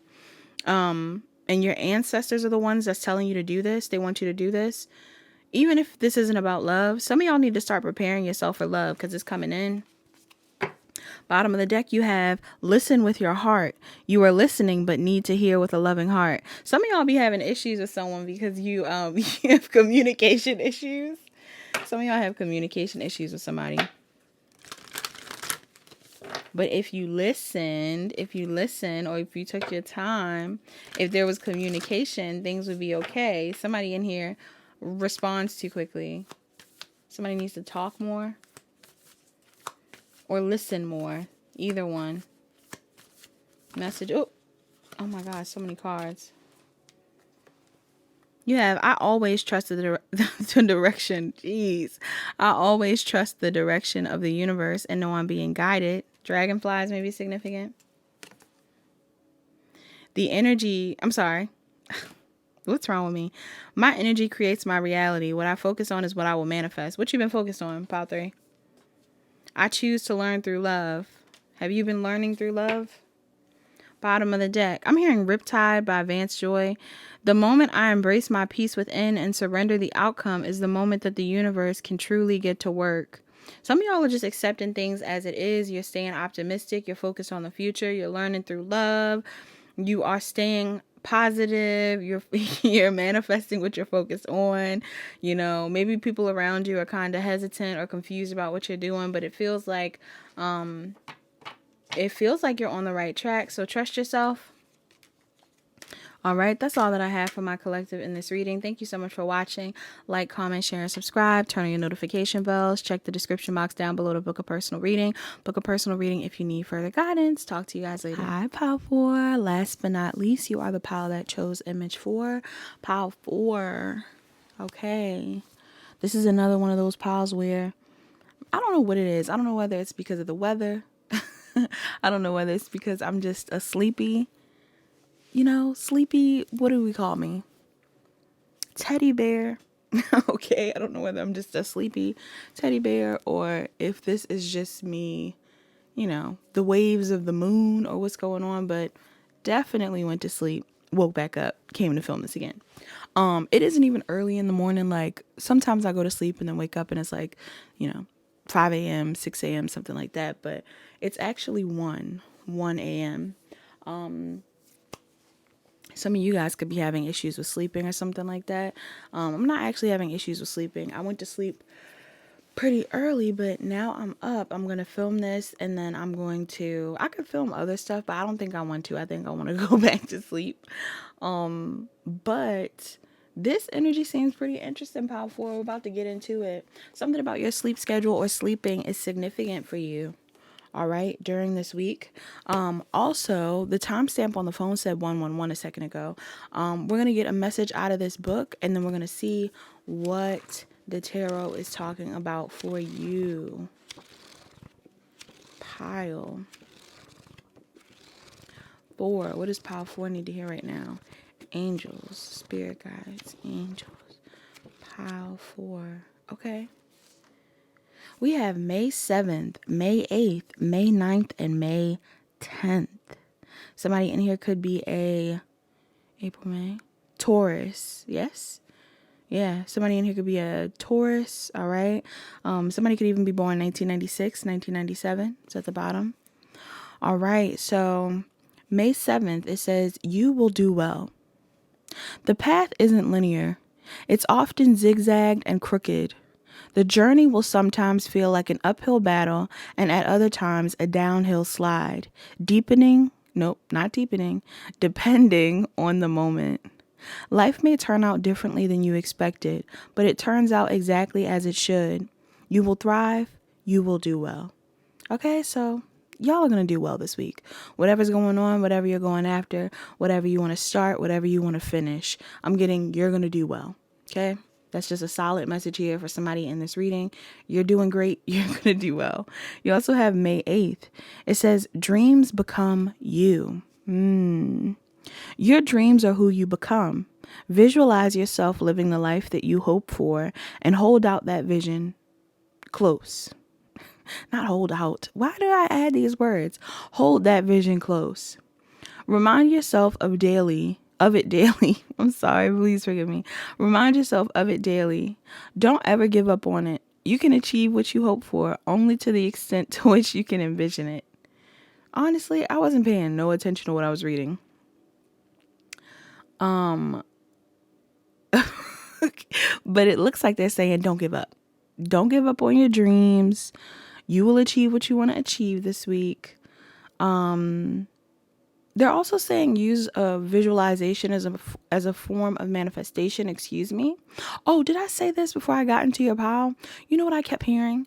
And your ancestors are the ones that's telling you to do this. They want you to do this. Even if this isn't about love, some of y'all need to start preparing yourself for love because it's coming in. Bottom of the deck, you have listen with your heart. You are listening, but need to hear with a loving heart. Some of y'all be having issues with someone because you have communication issues. Some of y'all have communication issues with somebody. But if you listened, or if you took your time, if there was communication, things would be okay. Somebody in here responds too quickly. Somebody needs to talk more or listen more. Either one. Message. Oh my God, so many cards. You have, I always trust the direction. Jeez. I always trust the direction of the universe and know I'm being guided. Dragonflies may be significant. The energy, I'm sorry. What's wrong with me? My energy creates my reality. What I focus on is what I will manifest. What you been focused on, Pile 3? I choose to learn through love. Have you been learning through love? Bottom of the deck. I'm hearing Riptide by Vance Joy. The moment I embrace my peace within and surrender the outcome is the moment that the universe can truly get to work. Some of y'all are just accepting things as it is. You're staying optimistic. You're focused on the future. You're learning through love. You are staying positive. You're manifesting what you're focused on. You know, maybe people around you are kind of hesitant or confused about what you're doing, but it feels like you're on the right track. So trust yourself. All right, that's all that I have for my collective in this reading. Thank you so much for watching. Like, comment, share, and subscribe. Turn on your notification bells. Check the description box down below to book a personal reading. Book a personal reading if you need further guidance. Talk to you guys later. Hi, Pile 4. Last but not least, you are the pile that chose image 4. Pile 4. Okay. This is another one of those piles where I don't know what it is. I don't know whether it's because of the weather. I don't know whether it's because I'm just a sleepy. You know, sleepy, what do we call me? Teddy bear. Okay, I don't know whether I'm just a sleepy teddy bear or if this is just me, you know, the waves of the moon or what's going on, but definitely went to sleep, woke back up, came to film this again. It isn't even early in the morning. Like, sometimes I go to sleep and then wake up and it's like, you know, 5 a.m., 6 a.m., something like that, but it's actually 1 a.m. Some of you guys could be having issues with sleeping or something like that. I'm not actually having issues with sleeping. I went to sleep pretty early, but now I'm up. I'm going to film this and then I could film other stuff, but I don't think I want to. I think I want to go back to sleep. But this energy seems pretty interesting, Pile 4. We're about to get into it. Something about your sleep schedule or sleeping is significant for you. All right, during this week. Also, the timestamp on the phone said 111 a second ago. We're going to get a message out of this book, and then we're going to see what the tarot is talking about for you. Pile 4. What does Pile 4 need to hear right now? Angels, spirit guides, angels. Pile 4. Okay. We have May 7th, May 8th, May 9th, and May 10th. Somebody in here could be April, May, Taurus, yes? Yeah, somebody in here could be a Taurus, all right? Somebody could even be born 1996, 1997. It's at the bottom. All right, so May 7th, it says, you will do well. The path isn't linear. It's often zigzagged and crooked. The journey will sometimes feel like an uphill battle and at other times a downhill slide, not deepening, depending on the moment. Life may turn out differently than you expected, but it turns out exactly as it should. You will thrive, you will do well. Okay, so y'all are going to do well this week. Whatever's going on, whatever you're going after, whatever you want to start, whatever you want to finish, you're going to do well. Okay? That's just a solid message here for somebody in this reading. You're doing great. You're going to do well. You also have May 8th. It says, dreams become you. Your dreams are who you become. Visualize yourself living the life that you hope for and hold out that vision close. Not hold out. Why do I add these words? Hold that vision close. Remind yourself of it daily. I'm sorry, please forgive me. Remind yourself of it daily. Don't ever give up on it. You can achieve what you hope for only to the extent to which you can envision it. Honestly, I wasn't paying no attention to what I was reading. But it looks like they're saying don't give up. Don't give up on your dreams. You will achieve what you want to achieve this week. They're also saying use a visualization as a form of manifestation. Excuse me. Oh, did I say this before I got into your pile? You know what I kept hearing?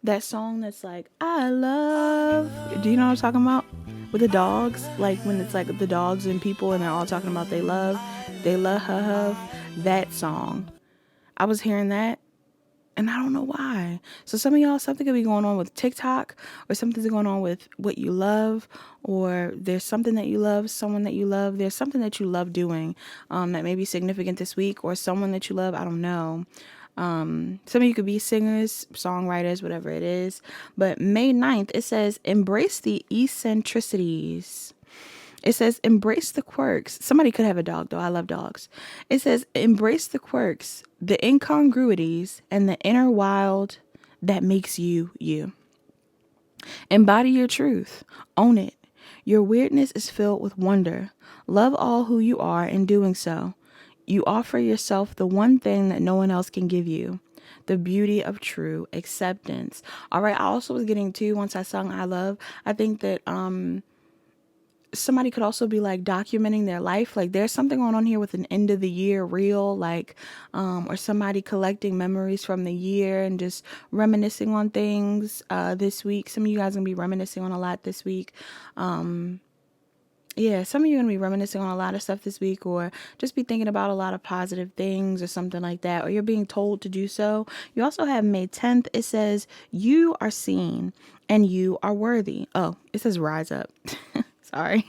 That song that's like, I love. Do you know what I'm talking about? With the dogs, like when it's like the dogs and people and they're all talking about they love, that song. I was hearing that and I don't know why. So some of y'all, something could be going on with TikTok or something's going on with what you love, or there's something that you love, someone that you love. There's something that you love doing that may be significant this week, or someone that you love. I don't know. Some of you could be singers, songwriters, whatever it is. But May 9th, it says, embrace the eccentricities. It says, embrace the quirks. Somebody could have a dog, though. I love dogs. It says, embrace the quirks, the incongruities, and the inner wild that makes you, you. Embody your truth. Own it. Your weirdness is filled with wonder. Love all who you are in doing so. You offer yourself the one thing that no one else can give you. The beauty of true acceptance. All right. I also was getting to, once I sung I Love, I think that, somebody could also be like documenting their life. Like there's something going on here with an end of the year reel, like, or somebody collecting memories from the year and just reminiscing on things, this week. Some of you guys are gonna be reminiscing on a lot this week. Yeah, some of you are going to be reminiscing on a lot of stuff this week, or just be thinking about a lot of positive things or something like that, or you're being told to do so. You also have May 10th. It says, you are seen and you are worthy. Oh, it says rise up. Sorry.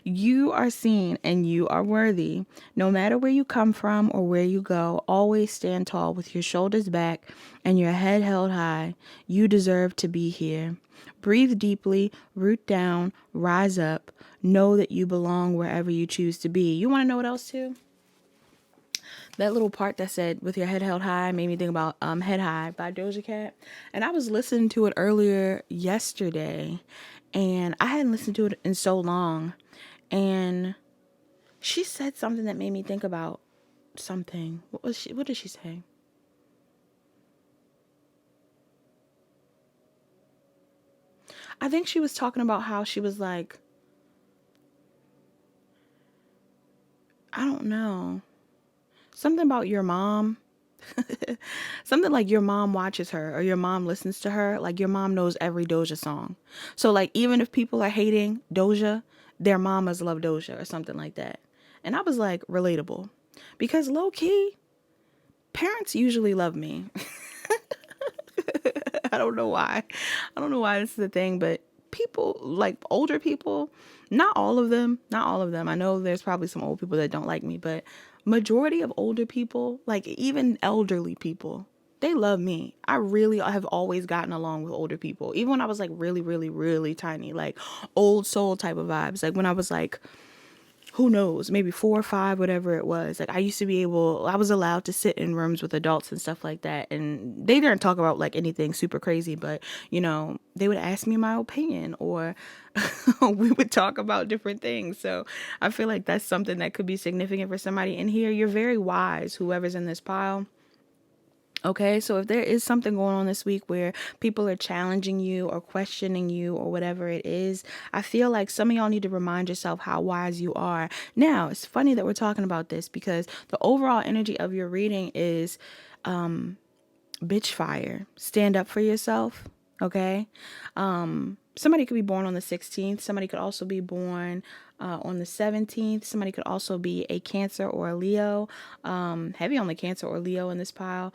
You are seen and you are worthy. No matter where you come from or where you go, always stand tall with your shoulders back and your head held high. You deserve to be here. Breathe deeply, root down, rise up. Know that you belong wherever you choose to be. You want to know what else too? That little part that said with your head held high made me think about Head High by Doja Cat. And I was listening to it earlier yesterday, and I hadn't listened to it in so long. And she said something that made me think about something. What did she say? I think she was talking about how she was like, I don't know. Something about your mom. Something like your mom watches her or your mom listens to her. Like your mom knows every Doja song. So like even if people are hating Doja, their mamas love Doja or something like that. And I was like, relatable. Because low key, parents usually love me. I don't know why. I don't know why this is a thing, but people, like older people, not all of them. I know there's probably some old people that don't like me, but majority of older people, like even elderly people, they love me. I really have always gotten along with older people. Even when I was like really, really, really tiny, like old soul type of vibes. Like when I was like, who knows, maybe 4 or 5, whatever it was. Like, I was allowed to sit in rooms with adults and stuff like that. And they didn't talk about like anything super crazy, but they would ask me my opinion, or we would talk about different things. So I feel like that's something that could be significant for somebody in here. You're very wise, whoever's in this pile. Okay, so if there is something going on this week where people are challenging you or questioning you or whatever it is, I feel like some of y'all need to remind yourself how wise you are. Now, it's funny that we're talking about this because the overall energy of your reading is bitch fire. Stand up for yourself. Okay. Somebody could be born on the 16th. Somebody could also be born on the 17th. Somebody could also be a Cancer or a Leo. Heavy on the Cancer or Leo in this pile.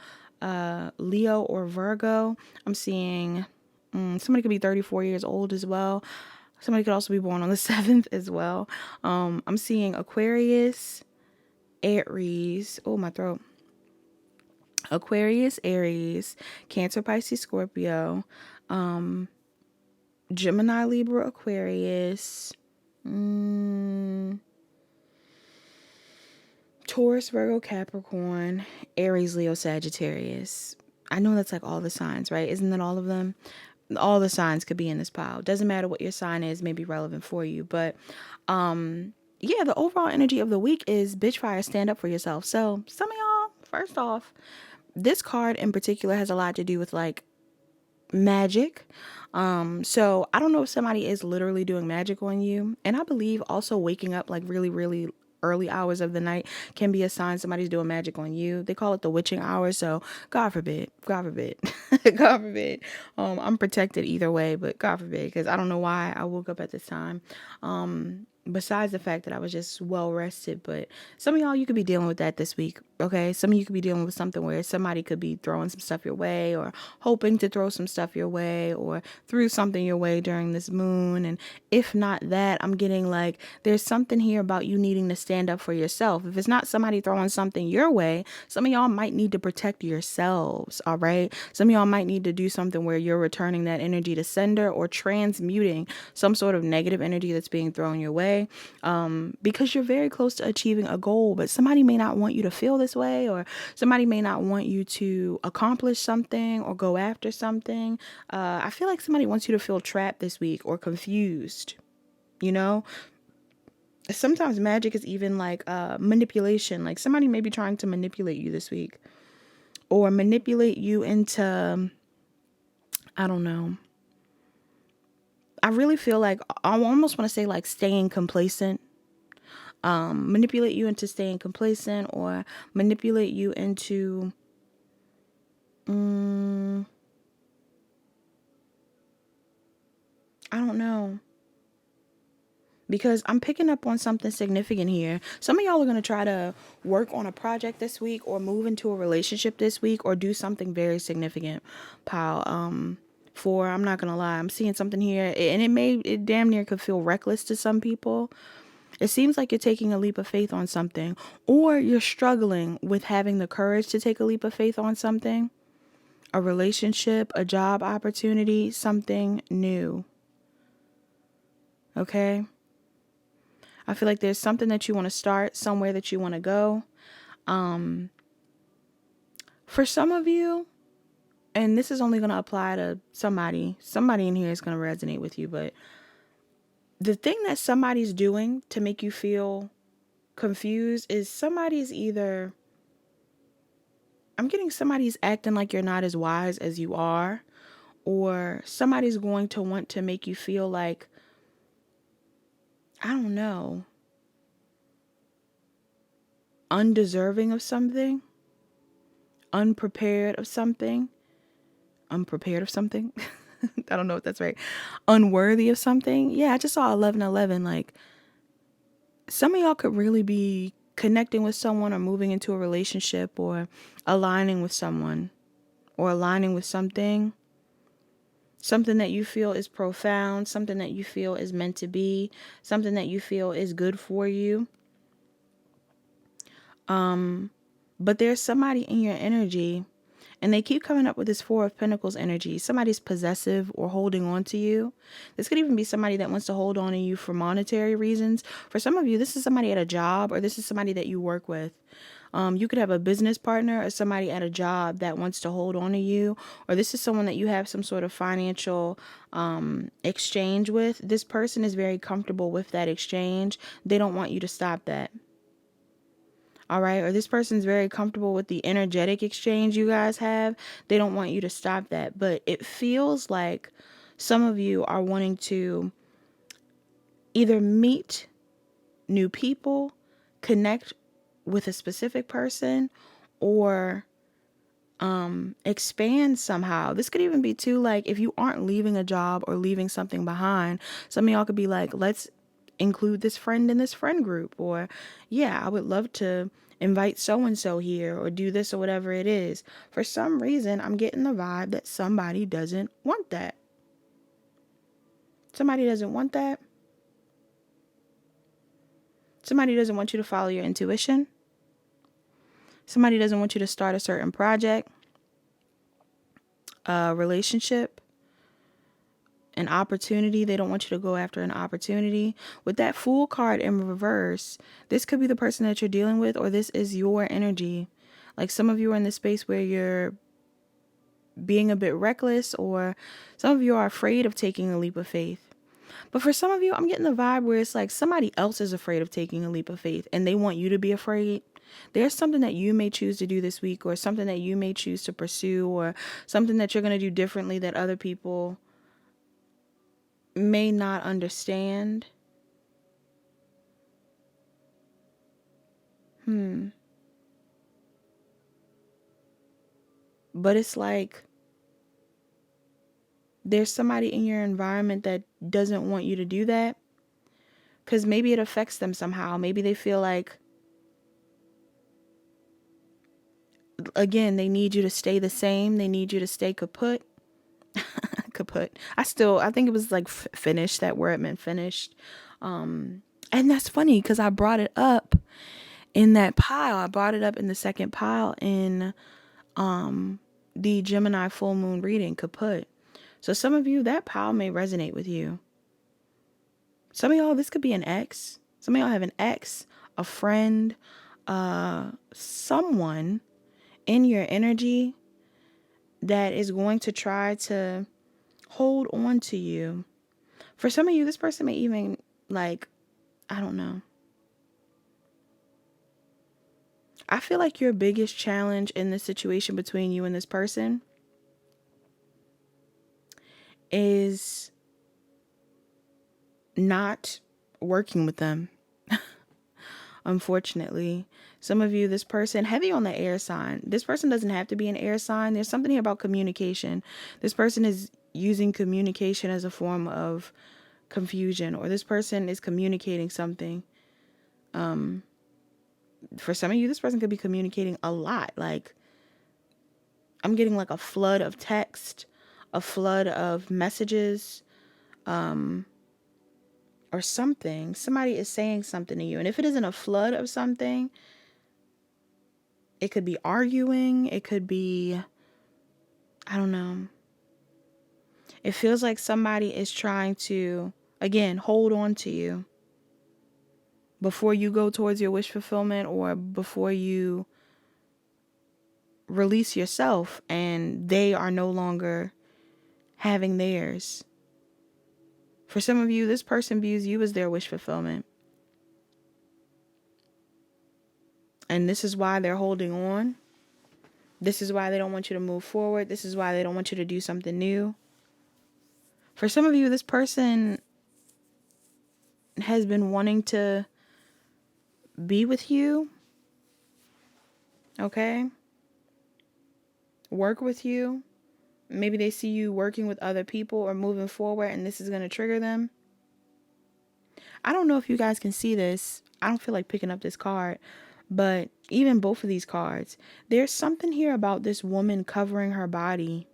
Leo or Virgo. I'm seeing somebody could be 34 years old as well. Somebody could also be born on the 7th as well. I'm seeing Aquarius, Aries. Oh, my throat. Aquarius, Aries, Cancer, Pisces, Scorpio, Gemini, Libra, Aquarius, Taurus, Virgo, Capricorn, Aries, Leo, Sagittarius. I know that's like all the signs, right? Isn't that all of them? All the signs could be in this pile. Doesn't matter what your sign is, may be relevant for you. But yeah, the overall energy of the week is bitch fire, stand up for yourself. So some of y'all, first off, this card in particular has a lot to do with like magic. So I don't know if somebody is literally doing magic on you. And I believe also waking up like really, really early hours of the night can be a sign somebody's doing magic on you. They call it the witching hour. So God forbid, God forbid, God forbid. I'm protected either way, but God forbid, because I don't know why I woke up at this time. Besides the fact that I was just well rested, but some of y'all, you could be dealing with that this week. Okay. Some of you could be dealing with something where somebody could be throwing some stuff your way or hoping to throw some stuff your way or threw something your way during this moon. And if not that, I'm getting like, there's something here about you needing to stand up for yourself. If it's not somebody throwing something your way, some of y'all might need to protect yourselves. All right. Some of y'all might need to do something where you're returning that energy to sender or transmuting some sort of negative energy that's being thrown your way. Because you're very close to achieving a goal, but somebody may not want you to feel this way, or somebody may not want you to accomplish something or go after something. I feel like somebody wants you to feel trapped this week or confused, Sometimes magic is even like manipulation. Like somebody may be trying to manipulate you this week or manipulate you into, I don't know. I really feel like I almost want to say like staying complacent. Manipulate you into staying complacent or manipulate you into I don't know. Because I'm picking up on something significant here. Some of y'all are going to try to work on a project this week or move into a relationship this week or do something very significant, pal. I'm not going to lie, I'm seeing something here and it damn near could feel reckless to some people. It seems like you're taking a leap of faith on something, or you're struggling with having the courage to take a leap of faith on something, a relationship, a job opportunity, something new. Okay? I feel like there's something that you want to start, somewhere that you want to go. For some of you, and this is only going to apply to somebody in here is going to resonate with you, but the thing that somebody's doing to make you feel confused is somebody's acting like you're not as wise as you are, or somebody's going to want to make you feel like, I don't know, undeserving of something, unprepared of something. I don't know if that's right. Unworthy of something. Yeah, I just saw 1111. Like, some of y'all could really be connecting with someone or moving into a relationship or aligning with someone or aligning with something that you feel is profound, something that you feel is meant to be, something that you feel is good for you. But there's somebody in your energy, And they keep coming up with this Four of Pentacles energy. Somebody's possessive or holding on to you. This could even be somebody that wants to hold on to you for monetary reasons. For some of you, this is somebody at a job, or this is somebody that you work with. You could have a business partner or somebody at a job that wants to hold on to you, or this is someone that you have some sort of financial exchange with. This person is very comfortable with that exchange. They don't want you to stop that. All right. Or this person's very comfortable with the energetic exchange you guys have. They don't want you to stop that. But it feels like some of you are wanting to either meet new people, connect with a specific person, or expand somehow. This could even be too, like, if you aren't leaving a job or leaving something behind, some of y'all could be like, let's include this friend in this friend group, or yeah, I would love to invite so and so here, or do this, or whatever it is. For some reason, I'm getting the vibe that somebody doesn't want that. Somebody doesn't want that. Somebody doesn't want you to follow your intuition. Somebody doesn't want you to start a certain project, a relationship, an opportunity. They don't want you to go after an opportunity. With that Fool card in reverse, this could be the person that you're dealing with, or this is your energy. Like, some of you are in this space where you're being a bit reckless, or some of you are afraid of taking a leap of faith. But for some of you, I'm getting the vibe where it's like somebody else is afraid of taking a leap of faith and they want you to be afraid. There's something that you may choose to do this week, or something that you may choose to pursue, or something that you're going to do differently that other people may not understand. But it's like there's somebody in your environment that doesn't want you to do that, because maybe it affects them somehow. Maybe they feel like, again, they need you to stay the same. They need you to stay kaput. Kaput. I think it was like finished. That word meant finished. And that's funny because I brought it up in that pile. I brought it up in the second pile in the Gemini full moon reading, kaput. So some of you, that pile may resonate with you. Some of y'all, this could be an ex. Some of y'all have an ex, a friend, someone in your energy that is going to try to hold on to you. For some of you, this person may even, like, I don't know. I feel like your biggest challenge in this situation between you and this person is not working with them. Unfortunately, some of you, this person, heavy on the air sign. This person doesn't have to be an air sign. There's something here about communication. This person is using communication as a form of confusion, or this person is communicating something. For some of you, this person could be communicating a lot. Like, I'm getting like a flood of text, a flood of messages, or something. Somebody is saying something to you. And if it isn't a flood of something, it could be arguing. It could be, I don't know. It feels like somebody is trying to, again, hold on to you before you go towards your wish fulfillment, or before you release yourself and they are no longer having theirs. For some of you, this person views you as their wish fulfillment. And this is why they're holding on. This is why they don't want you to move forward. This is why they don't want you to do something new. For some of you, this person has been wanting to be with you. Okay? Work with you. Maybe they see you working with other people or moving forward, and this is going to trigger them. I don't know if you guys can see this. I don't feel like picking up this card, but even both of these cards, there's something here about this woman covering her body.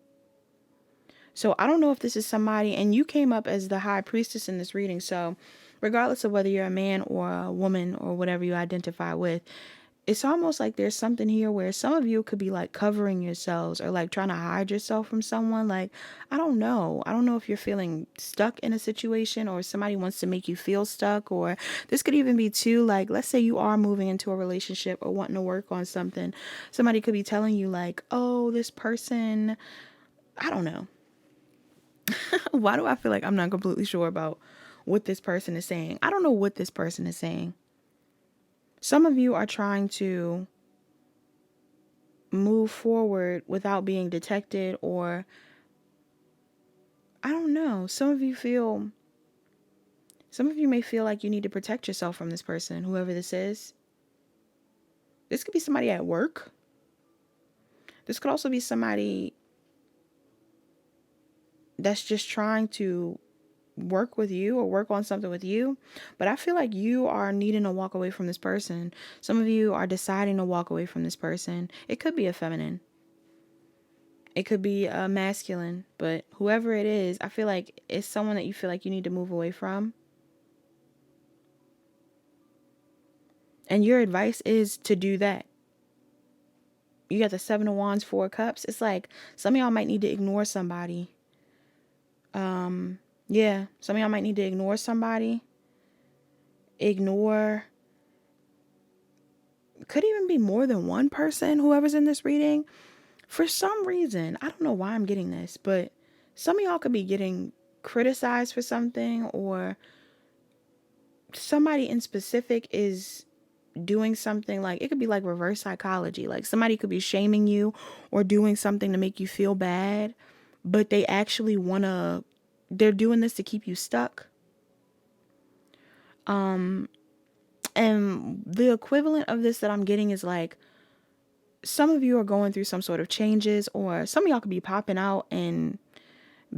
So I don't know if this is somebody, and you came up as the high priestess in this reading. So regardless of whether you're a man or a woman or whatever you identify with, it's almost like there's something here where some of you could be like covering yourselves or like trying to hide yourself from someone. Like, I don't know. I don't know if you're feeling stuck in a situation or somebody wants to make you feel stuck, or this could even be too, like, let's say you are moving into a relationship or wanting to work on something. Somebody could be telling you like, oh, this person, I don't know. Why do I feel like I'm not completely sure about what this person is saying? I don't know what this person is saying. Some of you are trying to move forward without being detected, or I don't know. Some of you may feel like you need to protect yourself from this person, whoever this is. This could be somebody at work. This could also be somebody that's just trying to work with you or work on something with you. But I feel like you are needing to walk away from this person. Some of you are deciding to walk away from this person. It could be a feminine. It could be a masculine. But whoever it is, I feel like it's someone that you feel like you need to move away from. And your advice is to do that. You got the 7 of Wands, 4 of Cups. It's like some of y'all might need to ignore somebody. Yeah, some of y'all might need to ignore somebody. Could even be more than one person, whoever's in this reading. For some reason, I don't know why I'm getting this, but some of y'all could be getting criticized for something, or somebody in specific is doing something. Like, it could be like reverse psychology. Like, somebody could be shaming you or doing something to make you feel bad, but they actually they're doing this to keep you stuck. And the equivalent of this that I'm getting is like, some of you are going through some sort of changes, or some of y'all could be popping out and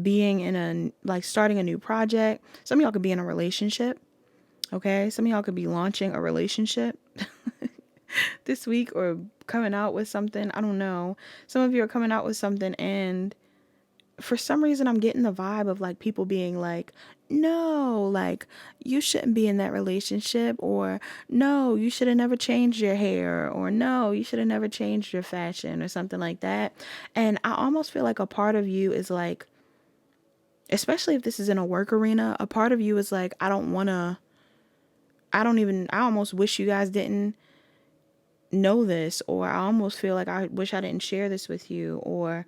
being starting a new project. Some of y'all could be in a relationship. Okay. Some of y'all could be launching a relationship this week, or coming out with something. I don't know. Some of you are coming out with something, and for some reason I'm getting the vibe of like people being like, no, like, you shouldn't be in that relationship, or no, you should have never changed your hair, or no, you should have never changed your fashion, or something like that. And I almost feel like a part of you is like, especially if this is in a work arena, a part of you is like, I almost wish you guys didn't know this, or I almost feel like I wish I didn't share this with you, or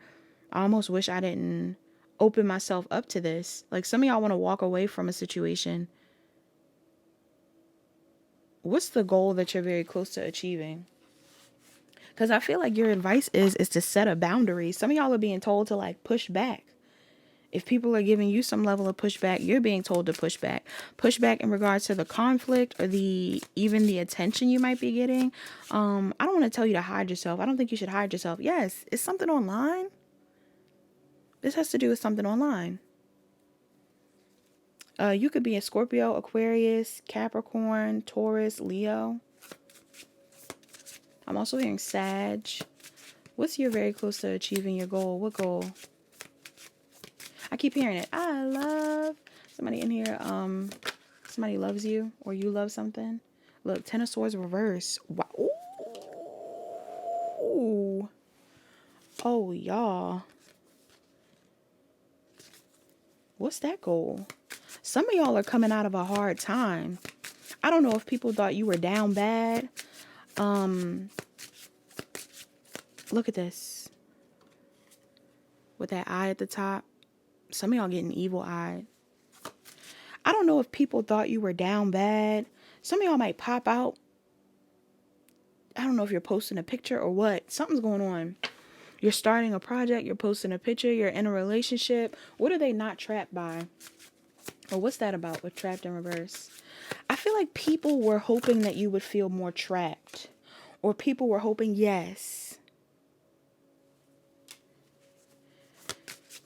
I almost wish I didn't open myself up to this. Like, some of y'all want to walk away from a situation. What's the goal that you're very close to achieving? Because I feel like your advice is to set a boundary. Some of y'all are being told to like push back. If people are giving you some level of pushback, you're being told to push back. Push back in regards to the conflict, or even the attention you might be getting. I don't want to tell you to hide yourself. I don't think you should hide yourself. Yes, it's something online. This has to do with something online. You could be a Scorpio, Aquarius, Capricorn, Taurus, Leo. I'm also hearing Sag. What's your very close to achieving your goal? What goal? I keep hearing it. I love somebody in here. Somebody loves you, or you love something. Look, Ten of Swords reverse. Wow. Ooh. Oh, y'all. What's that goal? Some of y'all are coming out of a hard time. I don't know if people thought you were down bad. Look at this. With that eye at the top. Some of y'all getting evil-eyed. I don't know if people thought you were down bad. Some of y'all might pop out. I don't know if you're posting a picture or what. Something's going on. You're starting a project. You're posting a picture. You're in a relationship. What are they not trapped by? Or what's that about with trapped in reverse? I feel like people were hoping that you would feel more trapped. Or people were hoping, yes.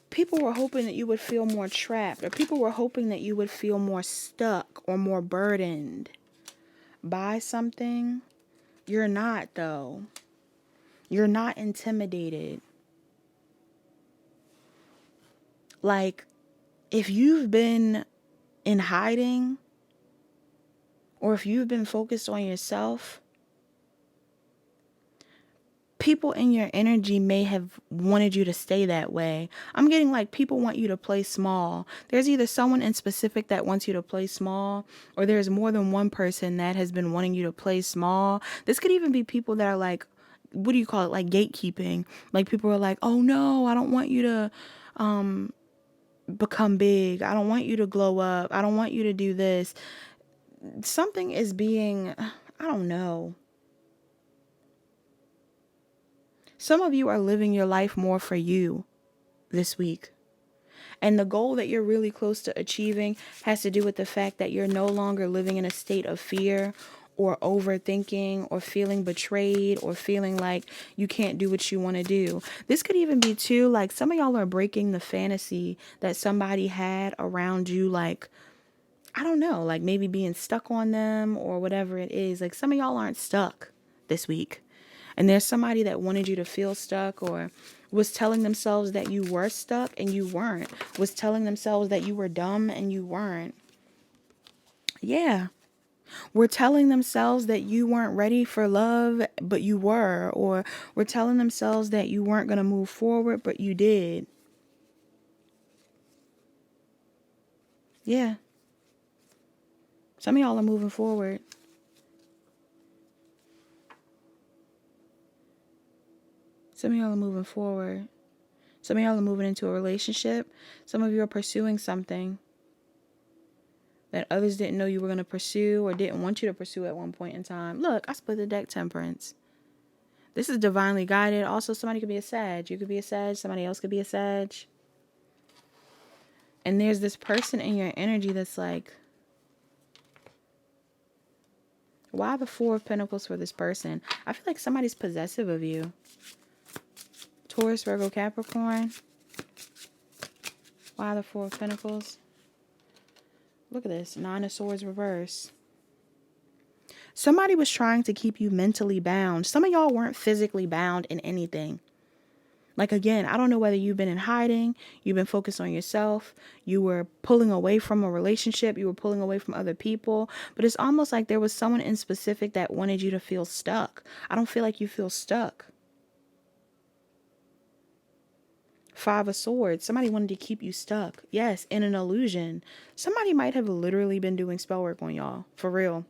People were hoping that you would feel more trapped. Or people were hoping that you would feel more stuck or more burdened by something. You're not, though. You're not intimidated. Like, if you've been in hiding, or if you've been focused on yourself, people in your energy may have wanted you to stay that way. I'm getting like people want you to play small. There's either someone in specific that wants you to play small, or there's more than one person that has been wanting you to play small. This could even be people that are like, what do you call it? Like gatekeeping. Like people are like, oh no, I don't want you to become big. I don't want you to glow up. I don't want you to do this. Something is being, I don't know. Some of you are living your life more for you this week. And the goal that you're really close to achieving has to do with the fact that you're no longer living in a state of fear or overthinking or feeling betrayed or feeling like you can't do what you want to do. This could even be too, like some of y'all are breaking the fantasy that somebody had around you, like, I don't know, like maybe being stuck on them or whatever it is. Like some of y'all aren't stuck this week. And there's somebody that wanted you to feel stuck or was telling themselves that you were stuck and you weren't. Was telling themselves that you were dumb and you weren't. Yeah. Were telling themselves that you weren't ready for love, but you were. Or were telling themselves that you weren't going to move forward, but you did. Yeah. Some of y'all are moving forward. Some of y'all are moving forward. Some of y'all are moving into a relationship. Some of you are pursuing something that others didn't know you were going to pursue or didn't want you to pursue at one point in time. Look, I split the deck, Temperance. This is divinely guided. Also, somebody could be a Sag. You could be a Sag. Somebody else could be a Sag. And there's this person in your energy that's like, why the Four of Pentacles for this person? I feel like somebody's possessive of you. Taurus, Virgo, Capricorn. Why the Four of Pentacles? Look at this. Nine of Swords reverse. Somebody was trying to keep you mentally bound. Some of y'all weren't physically bound in anything. Like, again, I don't know whether you've been in hiding, you've been focused on yourself, you were pulling away from a relationship, you were pulling away from other people, but it's almost like there was someone in specific that wanted you to feel stuck. I don't feel like you feel stuck. Five of Swords. Somebody wanted to keep you stuck. Yes, in an illusion. Somebody might have literally been doing spell work on y'all. For real.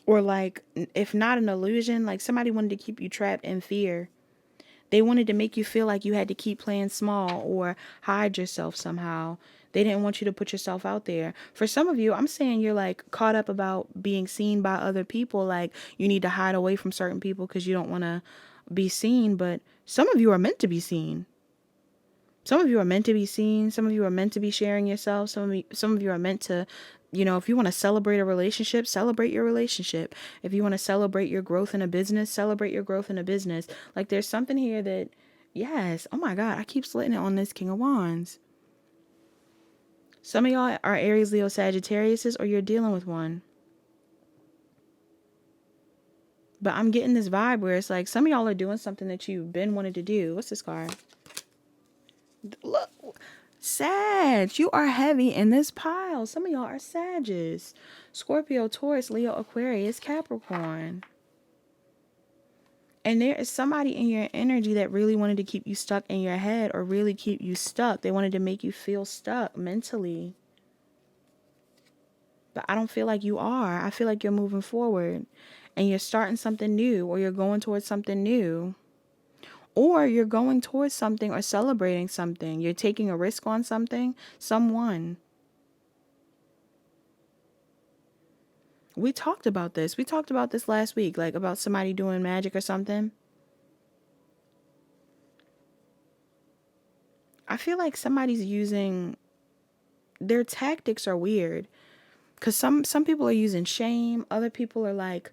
Or like, if not an illusion, like somebody wanted to keep you trapped in fear. They wanted to make you feel like you had to keep playing small or hide yourself somehow. They didn't want you to put yourself out there. For some of you, I'm saying you're like caught up about being seen by other people. Like you need to hide away from certain people because you don't want to be seen. But some of you are meant to be seen. Some of you are meant to be seen. Some of you are meant to be sharing yourself. Some of you are meant to, you know, if you want to celebrate a relationship, celebrate your relationship. If you want to celebrate your growth in a business, celebrate your growth in a business. Like there's something here that, yes, oh my God, I keep slitting it on this King of Wands. Some of y'all are Aries, Leo, Sagittariuses, or you're dealing with one. But I'm getting this vibe where it's like some of y'all are doing something that you've been wanting to do. What's this card? Look. Sag, you are heavy in this pile. Some of y'all are Sages. Scorpio, Taurus, Leo, Aquarius, Capricorn. And there is somebody in your energy that really wanted to keep you stuck in your head or really keep you stuck. They wanted to make you feel stuck mentally. But I don't feel like you are. I feel like you're moving forward and you're starting something new or you're going towards something new. Or you're going towards something or celebrating something. You're taking a risk on something, someone. We talked about this. We talked about this last week, like about somebody doing magic or something. I feel like somebody's using, their tactics are weird. Because some people are using shame. Other people are like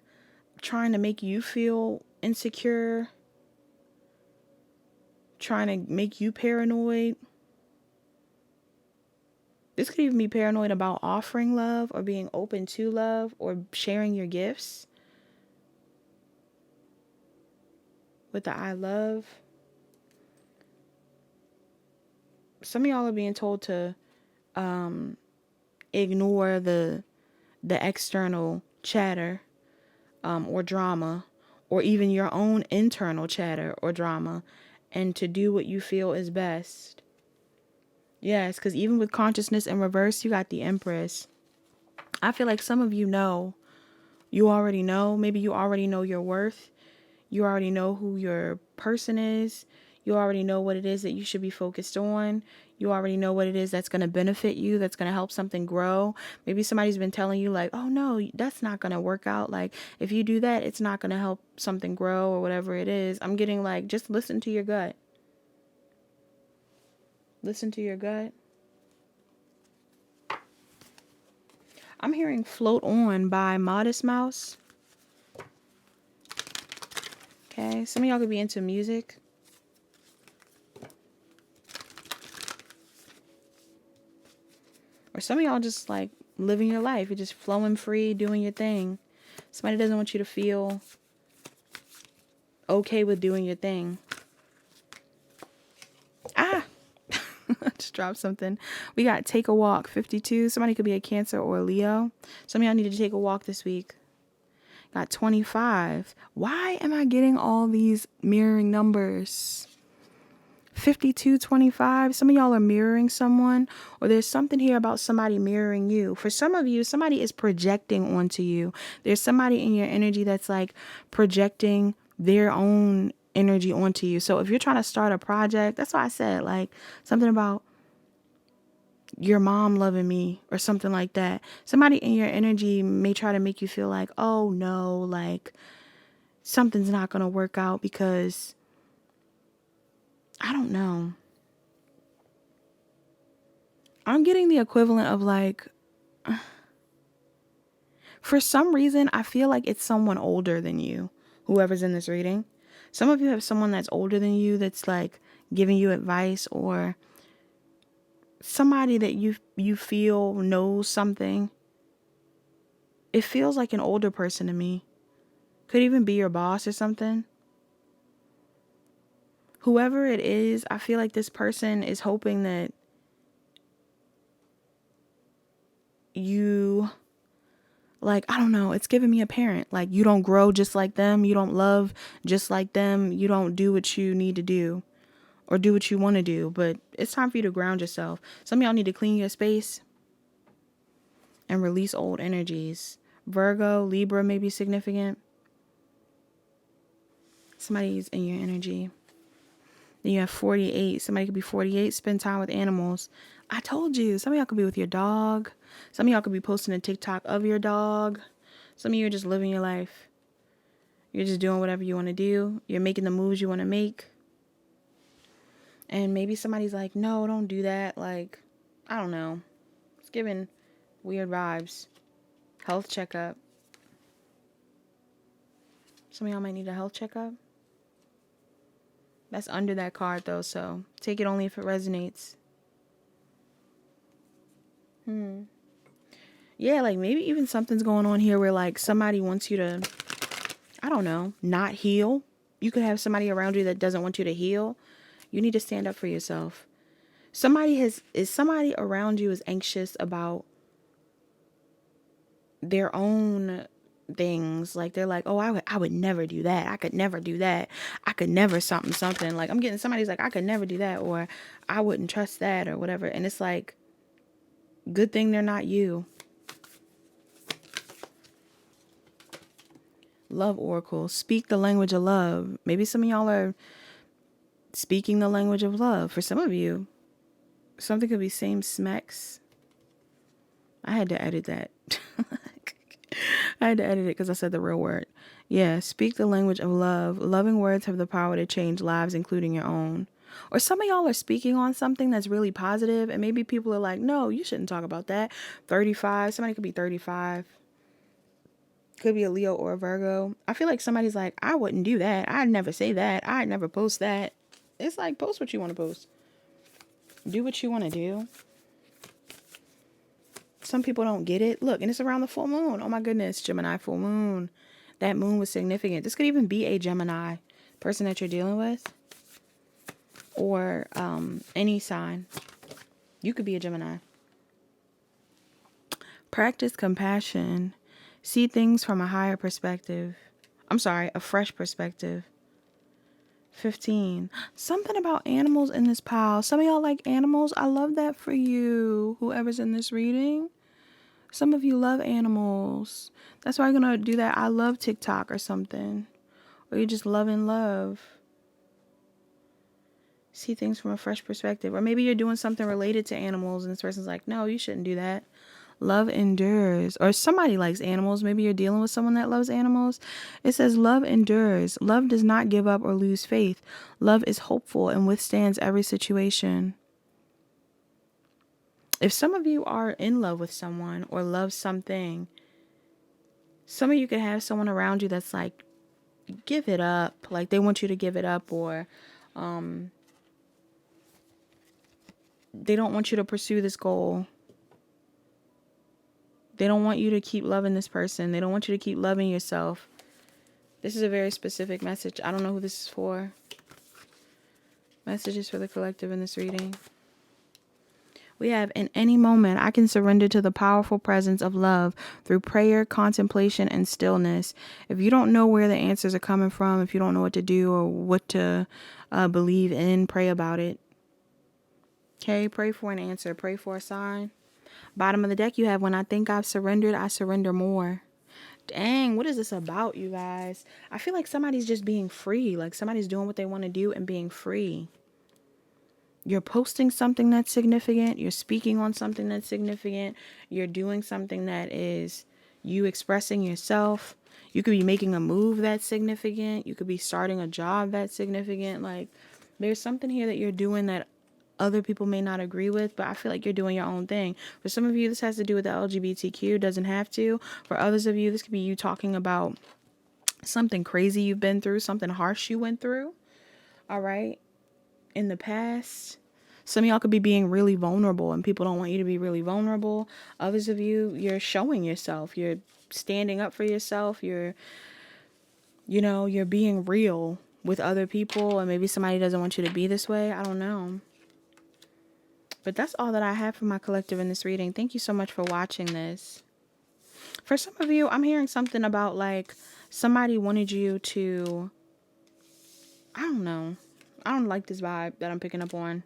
trying to make you feel insecure. Trying to make you paranoid. This could even be paranoid about offering love or being open to love or sharing your gifts. With the I love. Some of y'all are being told to ignore the external chatter or drama or even your own internal chatter or drama, and to do what you feel is best. Yes, because even with consciousness in reverse, you got the Empress. I feel like some of you know, you already know, maybe you already know your worth. You already know who your person is. You already know what it is that you should be focused on. You already know what it is that's going to benefit you, that's going to help something grow. Maybe somebody's been telling you like, oh no, that's not going to work out. Like if you do that, it's not going to help something grow or whatever it is. I'm getting like, just listen to your gut. Listen to your gut. I'm hearing Float On by Modest Mouse. Okay, some of y'all could be into music. Or some of y'all just like living your life. You're just flowing free, doing your thing. Somebody doesn't want you to feel okay with doing your thing. Ah! I just dropped something. We got Take a Walk, 52. Somebody could be a Cancer or a Leo. Some of y'all need to take a walk this week. Got 25. Why am I getting all these mirroring numbers? 52, 25. Some of y'all are mirroring someone, or there's something here about somebody mirroring you. For some of you, somebody is projecting onto you. There's somebody in your energy that's like projecting their own energy onto you. So if you're trying to start a project, that's why I said like something about your mom loving me or something like that. Somebody in your energy may try to make you feel like, oh no, like something's not going to work out because I don't know. I'm getting the equivalent of like, for some reason, I feel like it's someone older than you, whoever's in this reading. Some of you have someone that's older than you that's like giving you advice, or somebody that you feel knows something. It feels like an older person to me. Could even be your boss or something. Whoever it is, I feel like this person is hoping that you, like, I don't know, it's giving me a parent. Like, you don't grow just like them. You don't love just like them. You don't do what you need to do or do what you want to do. But it's time for you to ground yourself. Some of y'all need to clean your space and release old energies. Virgo, Libra may be significant. Somebody's in your energy. Then you have 48. Somebody could be 48. Spend time with animals. I told you. Some of y'all could be with your dog. Some of y'all could be posting a TikTok of your dog. Some of you are just living your life. You're just doing whatever you want to do. You're making the moves you want to make. And maybe somebody's like, no, don't do that. Like, I don't know. It's giving weird vibes. Health checkup. Some of y'all might need a health checkup. That's under that card, though, so take it only if it resonates. Yeah, like maybe even something's going on here where like somebody wants you to, I don't know, not heal. You could have somebody around you that doesn't want you to heal. You need to stand up for yourself. Somebody around you is anxious about their own things. Like they're like, oh, I would never do that. I could never do that. I could never something. Like I'm getting somebody's like, I could never do that, or I wouldn't trust that, or whatever. And it's like, good thing they're not you. Love Oracle. Speak the language of love. Maybe some of y'all are speaking the language of love. For some of you, something could be same smacks. I had to edit that. I had to edit it because I said the real word. Yeah, speak the language of love. Loving words have the power to change lives, including your own. Or some of y'all are speaking on something that's really positive, and maybe people are like, no, you shouldn't talk about that. 35. Somebody could be 35. Could be a Leo or a Virgo. I feel like somebody's like, I wouldn't do that. I'd never say that. I'd never post that. It's like, post what you want to post. Do what you want to do. Some people don't get it. Look, and it's around the full moon. Oh my goodness, Gemini full moon. That moon was significant. This could even be a Gemini person that you're dealing with. Or any sign. You could be a Gemini. Practice compassion. See things from a higher perspective. I'm sorry, a fresh perspective. 15. Something about animals in this pile. Some of y'all like animals. I love that for you. Whoever's in this reading. Some of you love animals. That's why I'm going to do that I love TikTok or something. Or you just love and love. See things from a fresh perspective. Or maybe you're doing something related to animals and this person's like, no, you shouldn't do that. Love endures. Or somebody likes animals. Maybe you're dealing with someone that loves animals. It says love endures. Love does not give up or lose faith. Love is hopeful and withstands every situation. If some of you are in love with someone or love something, some of you could have someone around you that's like, give it up. Like they want you to give it up, or they don't want you to pursue this goal. They don't want you to keep loving this person. They don't want you to keep loving yourself. This is a very specific message. I don't know who this is for. Messages for the collective in this reading. We have, in any moment, I can surrender to the powerful presence of love through prayer, contemplation, and stillness. If you don't know where the answers are coming from, if you don't know what to do or what to believe in, pray about it. Okay, pray for an answer. Pray for a sign. Bottom of the deck, you have, when I think I've surrendered, I surrender more. Dang, what is this about, you guys? I feel like somebody's just being free. Like somebody's doing what they want to do and being free. You're posting something that's significant. You're speaking on something that's significant. You're doing something that is you expressing yourself. You could be making a move that's significant. You could be starting a job that's significant. Like there's something here that you're doing that other people may not agree with, but I feel like you're doing your own thing. For some of you, this has to do with the LGBTQ. It doesn't have to. For others of you, this could be you talking about something crazy you've been through, something harsh you went through. All right. In the past. Some of y'all could be being really vulnerable and people don't want you to be really vulnerable. Others of you, you're showing yourself. You're standing up for yourself. You're being real with other people, and maybe somebody doesn't want you to be this way. I don't know. But that's all that I have for my collective in this reading. Thank you so much for watching this. For some of you, I'm hearing something about like somebody wanted you to, I don't know. I don't like this vibe that I'm picking up on.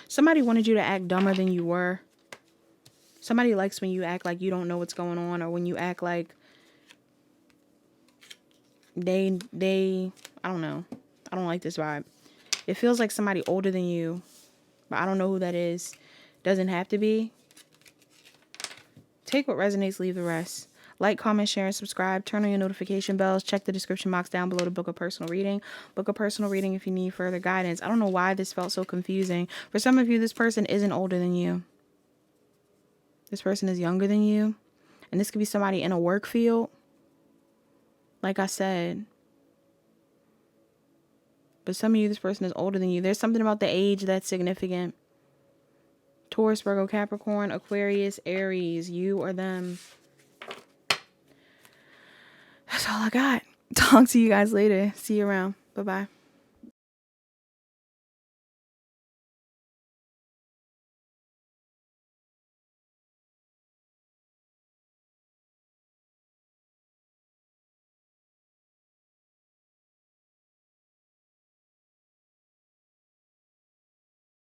Somebody wanted you to act dumber than you were. Somebody likes when you act like you don't know what's going on, or when you act like they I don't know. I don't like this vibe. It feels like somebody older than you, but I don't know who that is. Doesn't have to be. Take what resonates, leave the rest. Like, comment, share, and subscribe. Turn on your notification bells. Check the description box down below to book a personal reading. Book a personal reading if you need further guidance. I don't know why this felt so confusing. For some of you, this person isn't older than you. This person is younger than you. And this could be somebody in a work field. Like I said. But some of you, this person is older than you. There's something about the age that's significant. Taurus, Virgo, Capricorn, Aquarius, Aries, you or them. That's all I got. Talk to you guys later. See you around. Bye-bye.